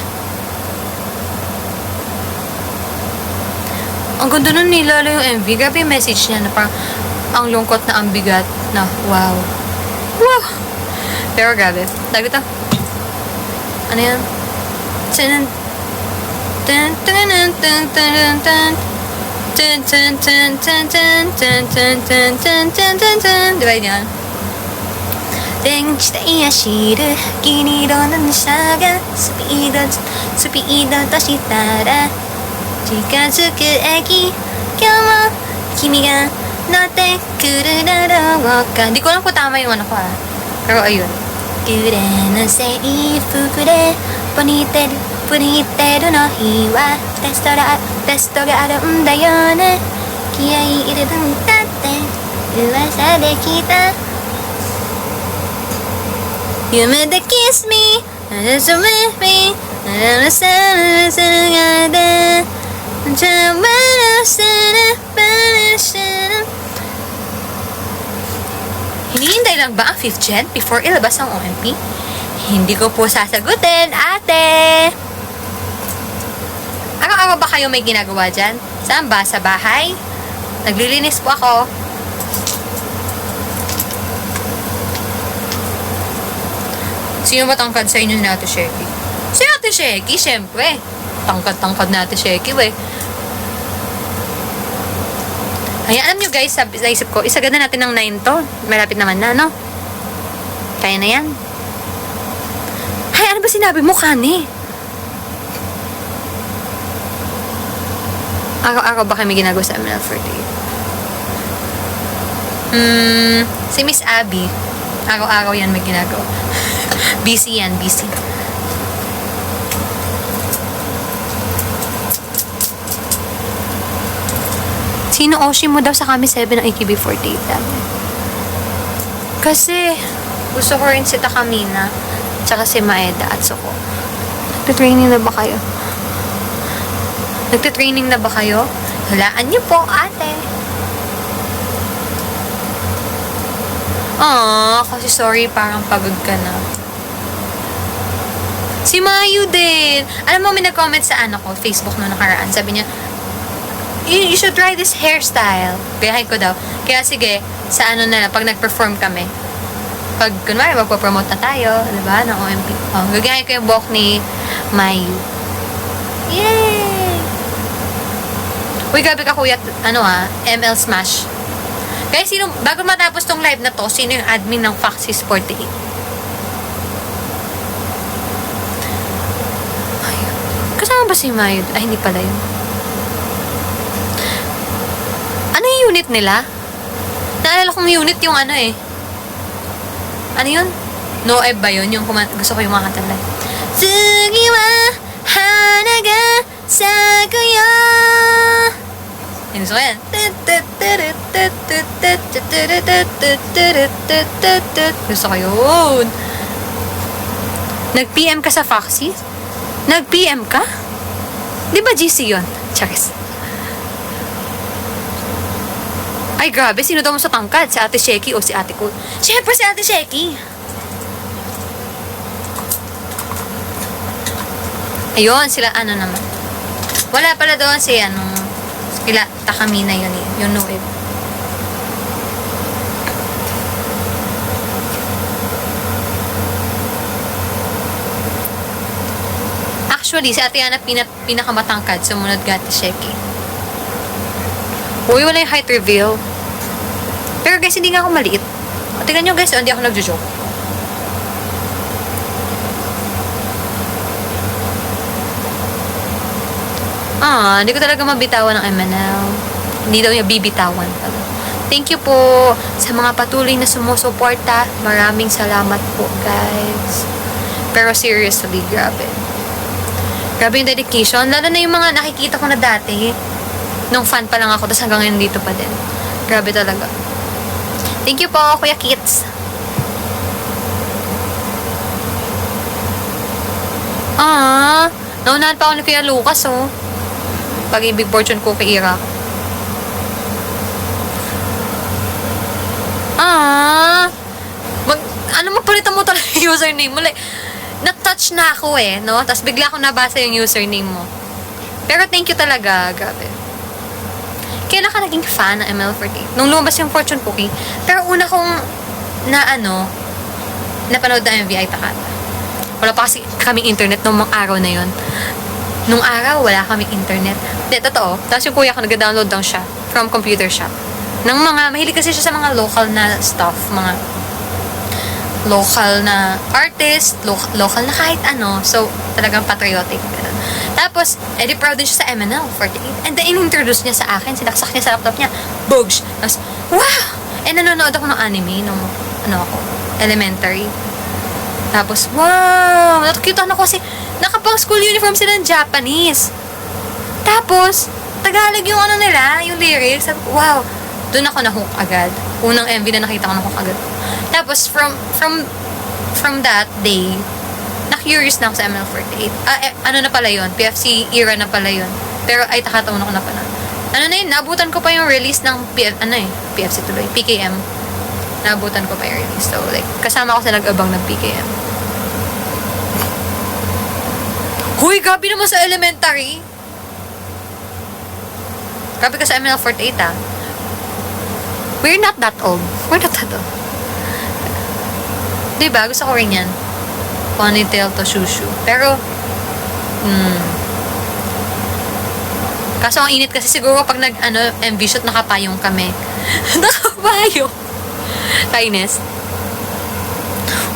Speaker 1: Ang ganda nun nilalo yung MV. Grabe yung message niya na parang ang lungkot na ang bigat na wow. Wow! Pero grabe. Lagi ito. Ano yan? Diba yun yan? 電気したいやしる銀色の電車がスピードとしたら近づく駅今日も君が乗ってくるだろうか Di ko alam kung tama yung ano ko pero ayun グレーの制服でポニーテールの日はテストがあるんだよね気合い入れるんだって噂で聞いた夢で kiss me just with me I'm sadがでじゃあhinihintay lang ba ang 5th gen before ilabas ang OMP? Hindi ko po sasagutin, ate! Araw-araw ba kayo may ginagawa dyan? Saan ba? Sa bahay? Naglilinis po ako. Sino ba tangkad sa inyo ni Ate Sheki? Si Ate Sheki, syempre. Tangkad na Ate Sheki, we. Ayan, alam nyo guys, naisip ko, isagad na natin ng 9 to. Malapit naman na, no? Kaya na yan. Ay, ano ba sinabi mo, Kani? Araw-araw ba kami ginagawa sa ML48? Si Miss Abby. Araw-araw yan may ginagawa. Busy yan, busy. Sino Oshi mo daw sa kami 7 ng AKB48 namin? Kasi, gusto ko rin si Takamina, tsaka si Maeda at Suko. Nagtitraining na ba kayo? Nagtitraining na ba kayo? Hulaan niyo po, ate. Kasi sorry, parang pagod ka na. Si Mayu din. Alam mo, may nag-comment sa Facebook no nakaraan. Sabi niya, you should try this hairstyle. Gayahin ko daw. Kaya sige, sa pag nag-perform kami. Pag, kunwari, magpo-promote na tayo, diba, ng OMP. Gagayahin ko yung buhok ni Mayu. Yay! Uy, gabi ka kuya, ML Smash. Guys, bago matapos tong live na to, sino yung admin ng Foxys 48? Kasama ba si Mayu? Ay, hindi pala yun. Ano yung unit nila? Naalala kong unit yung Ano yun? Noeb ba yun? Yung gusto ko yung mga kanta live. Tsugi wa hanaga sakuyo. Yan, gusto ko yan. Gusto ko yun. Nag-PM ka sa Foxy? Nag-PM ka? Di ba GC yun? Charis. Ay, grabe. Sino daw mo sa tangkad? Si Ate Sheki o si Ate Cool? Siyempre si Ate Sheki. Ayun, sila naman. Wala pala doon si sila Takamina yun yung Noeb. Actually, si Ate Ana pinakamatangkad. Sumunod ka Ate Sheki. Uy, wala yung height reveal. Pero guys, hindi nga ako maliit. Tingnan nyo guys, hindi ako nagjo-joke. Hindi ko talaga mabitawan ng MNL. Hindi daw niya bibitawan. Thank you po sa mga patuloy na sumusuporta. Maraming salamat po, guys. Pero seriously, grabe. Grabe yung dedication. Lalo na yung mga nakikita ko na dati. Nung fan pa lang ako, tapos hanggang ngayon dito pa din. Grabe talaga. Thank you po, Kuya Kits. Naunahan pa ako ni Kuya Lucas, Pag-ibig fortune ko kay Ira. Magpalitan mo talaga yung username mo. Like, na-touch na ako no? Tapos bigla ko nabasa yung username mo. Pero thank you talaga, grabe. Kailan ka naging fan ng ML48? Nung lumabas yung Fortune Cookie. Pero una kong napanood na MV ay Takata. Wala pa kasi kaming internet nung mga araw na yon. Nung araw, wala kaming internet. Hindi, totoo. Tapos yung kuya ko nag-download lang siya from computer shop. Mahilig kasi siya sa mga local na stuff. Mga local na artist, local na kahit ano. So, talagang patriotic. Tapos, proud din siya sa MNL48. And then, in-introduce niya sa akin. Sinaksak niya sa laptop niya. Bogs! Tapos, wow! Nanonood ako ng anime nung, elementary. Tapos, wow! Nakikita ako kasi, nakapang school uniform sila ng Japanese. Tapos, Tagalog yung nila, yung lyrics. Sabi ko, wow! Doon ako na-hook agad. Unang MV na nakita ko na-hook agad. Tapos, from that day, na-curious na ako sa ML48. Na pala yun? PFC era na pala yun. Pero, takataon ako na pala. Naabutan ko pa yung release ng PFC tuloy, PKM. Naabutan ko pa yung release. So, kasama ko sa nag-abang ng PKM. Huy, grabe naman sa elementary. Grabe ka sa ML48, We're not that old. Diba? Gusto ko rin yan. Ponytail to shushu. Pero, kaso ang init kasi siguro pag MV shoot, nakapayong kami. Nakapayong. Kainis.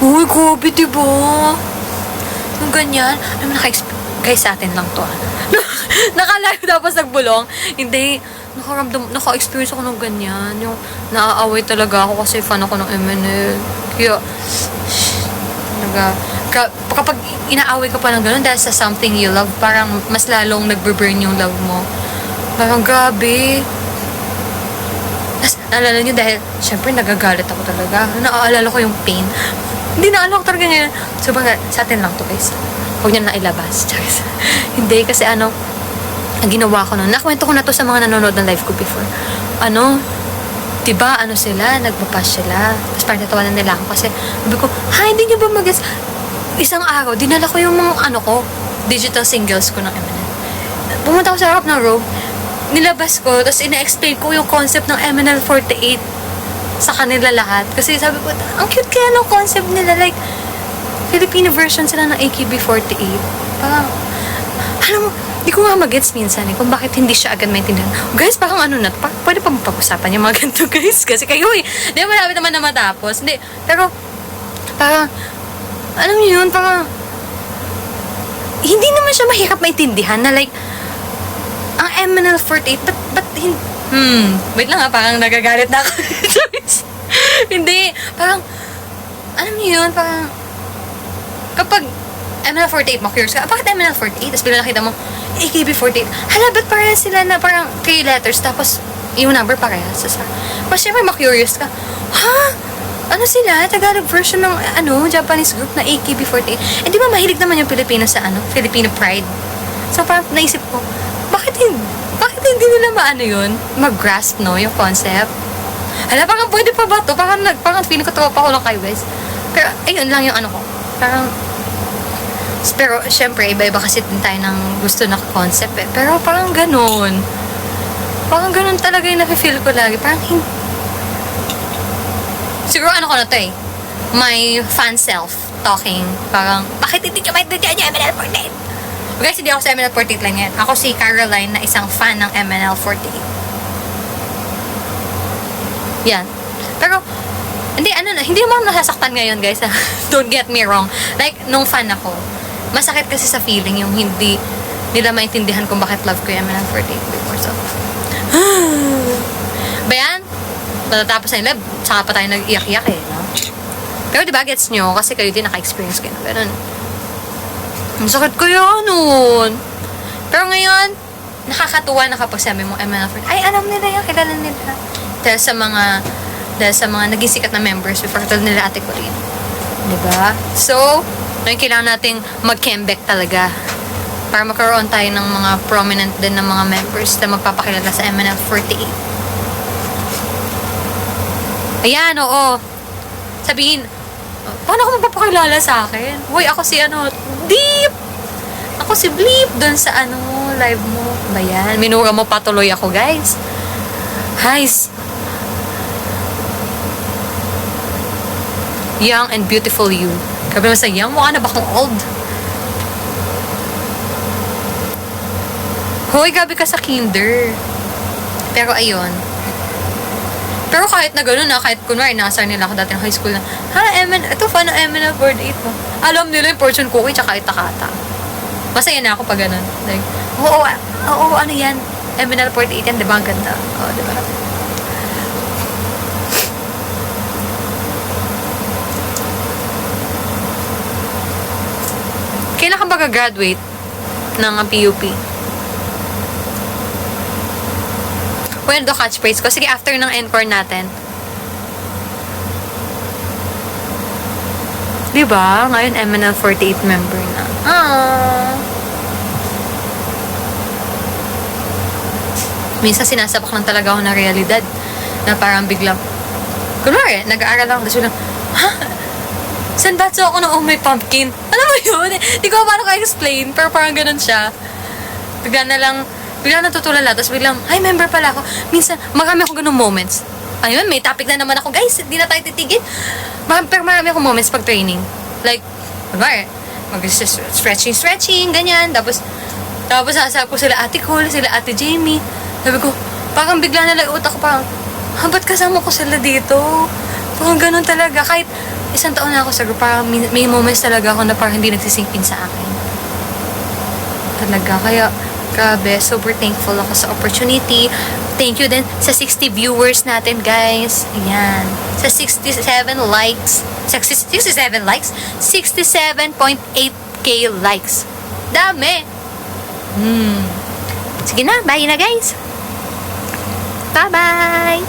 Speaker 1: Uy, grabe, diba? Yung ganyan. Guys, sa atin lang to, Nakalive tapos nagbulong. Hindi. naka-experience ako ng ganyan. Yung naaaway talaga ako kasi fan ako ng MNL. Kaya, kapag inaaway ka pa ng gano'n dahil sa something you love, parang mas lalong nagbe-burn yung love mo. Parang grabe. Tapos, naalala nyo dahil, syempre, nagagalit ako talaga. Naaalala ko yung pain. Hindi naalala ko talaga ngayon. So, sa atin lang to, guys. Huwag niyo na ilabas. Hindi, kasi ang ginawa ko nun, nakwento ko na to sa mga nanonood ng live ko before. Diba, sila, nagpapas sila. Tapos parang natawanan nila ako kasi, sabi ko, hindi niyo ba isang araw, dinala ko yung mga, digital singles ko ng MNL. Pumunta ako sa harap ng room, nilabas ko, tapos ina-explain ko yung concept ng MNL48 sa kanila lahat. Kasi sabi ko, ang cute kaya ng concept nila, like, Filipino version sila ng AKB48. Parang, alam mo, di ko nga mag-gets minsan kung bakit hindi siya agad maintindihan. Guys, parang pwede pa mapag-usapan yung mga ganito, guys. Kasi kayo di ba malapit naman na matapos. Hindi, pero, parang, alam niyo yun, parang, hindi naman siya mahirap maintindihan na like, ang MNL48, but wait lang parang nagagalit na ako. Hindi, parang, alam niyo yun, parang, kapag MNL48 mo, curious ka, bakit MNL48? Tapos bila nakita mo, AKB48. Hala, ba't parehas sila na parang 3 letters, tapos yung number parehas? Tapos syempre, ma-curious ka, ano sila? Tagalog version ng, Japanese group na AKB48. Eh, di ba mahilig naman yung Pilipino sa, Filipino pride? So, parang naisip ko, bakit hindi nila yun? Mag-grasp, no, yung concept? Hala, parang pwede pa ba to? Parang feeling ko tropa ko lang kayo, guys. Pero, ayun lang yung ko. Pero, syempre, iba-iba kasi din tayo ng gusto na concept eh. Pero, parang ganun. Parang ganun talaga yung nafe-feel ko lagi. Parang, siguro ko na to eh. My fan self talking. Parang, bakit hindi nyo maintindihan yung MNL48? Guys, hindi ako sa MNL48 lang yan. Ako si Caroline na isang fan ng MNL48. Yan. Pero, hindi mo nasasaktan ngayon, guys. Don't get me wrong. Like, nung fan ako, masakit kasi sa feeling yung hindi nila maintindihan kung bakit love ko yung MNL48 before. So, ba yan? Matatapos na yung love, saka pa tayo nag-iyak-iyak eh, no? Pero diba, gets nyo? Kasi kayo din naka-experience kayo. Ganun. Ang sakit ko yun nun. Pero ngayon, nakakatuwa na kapag sabi mo, MNL48, ay, alam nila yan, kilala nila. Dahil sa mga naging sikat na members before katulad nila Ate Corinne. Diba? So, ngayon kailangan nating mag-comeback talaga para magkaroon tayo ng mga prominent din ng mga members na magpapakilala sa MNL48. Ayan, oo. Sabihin, paano ako magpapakilala sa akin? Hoy, ako si Deep! Ako si Bleep dun sa live mo. Bayan, minura mo patuloy ako, guys. Guys, young and beautiful you. Grabe naman sa young, mukha na ba akong old? Hoy, gabi ka sa kinder. Pero ayun. Pero kahit na gano'n kahit kunwari, nasar nila ako dati ng high school na, ito fan ng MNL board 8 mo. Alam nila yung fortune cookie tsaka itakata. Masaya na ako pag gano'n. Like, oo, ano yan? MNL board 8 yan, diba? Ang ganda. Oo, diba? Kailan ka ba gagraduate ng PUP? Well, do catchphrase ko. Sige, after ng encore natin. Diba? Ngayon, MNL48 member na. Minsan, sinasabak lang talaga ako ng realidad na parang biglang, kunwari, nag-aaral lang, tapos lang, sanbatso ako ng Oh My Pumpkin. Alam mo yun? Di ko paano ka-explain, pero parang ganun siya. Bigla natutulala, tapos biglang, ay, member pala ako. Minsan, marami akong ganung moments. Ayun, may topic na naman ako, guys. Hindi na tayo titigil. Pero marami akong moments pag training. Like, mag-stretching, ganyan. Tapos sasap ko sila Ate Cole, sila Ate Jamie. Sabi ko, parang bigla na lang utak ko, parang, ba't kasama ko sila dito? Parang ganun talaga. Kahit isang taon na ako sa group, parang may moments talaga ako na parang hindi nagsisimpin sa akin. Talaga. Kaya, Grabe, super thankful ako sa opportunity. Thank you din sa 60 viewers natin, guys. Ayan. Sa 67 likes. 67 likes? 67.8k likes. Dami. Sige na, bye na, guys. Bye-bye.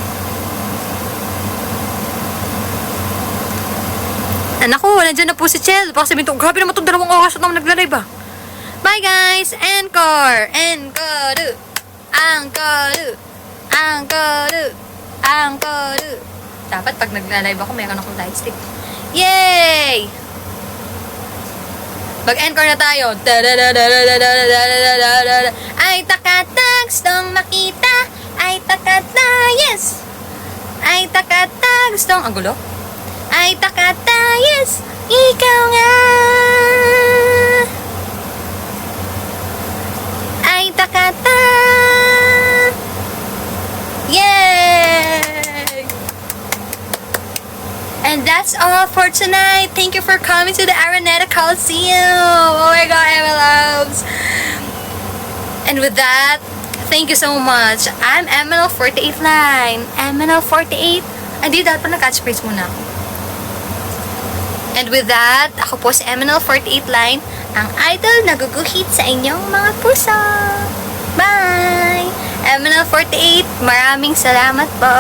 Speaker 1: Anak ko, nandiyan na po si Chel. Baka sabihin to, grabe naman itong 2 oras na naman naglalay ba? Bye guys! Encore! Encore! Encore! Encore! Encore! Dapat pag nagla-live ako, meron akong light stick. Yay! Mag-encore na tayo. Ay takatag, gustong makita. Ay takatag, yes! Ay takatag, gustong, ang gulo? Ay takatag, yes! Ikaw nga! Ay takata! Yay! And that's all for tonight. Thank you for coming to the Araneta Coliseum. Oh my god, Emma loves. And with that, thank you so much. I'm MNL48 MNL48. Hindi, dapat pa nag-catchphrase muna ako. And with that, ako po si MNL48 Line, ang idol na guguhit sa inyong mga puso. Bye! MNL48, maraming salamat po.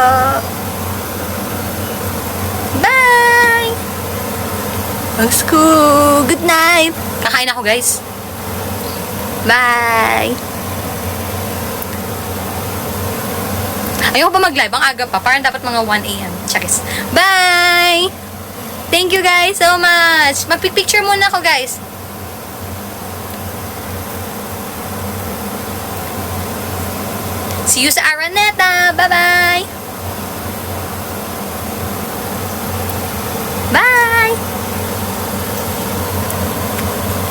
Speaker 1: Bye! Asko, good night! Kakain ako, guys. Bye! Ayoko pa mag-live, ang aga pa. Parang dapat mga 1 a.m. Charis. Bye! Thank you guys so much. Magpipicture muna ako, guys. See you sa Araneta. Bye-bye. Bye!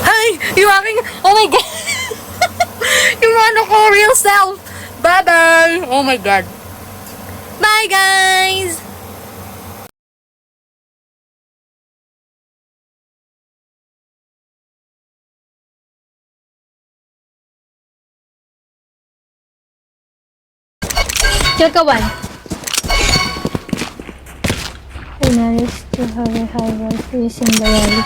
Speaker 1: Hi! Yung aking... Oh my God! Yung ano ko, real self. Bye-bye! Oh my God. Bye, guys!
Speaker 2: Chakawan. I managed to have a high voice using the rally.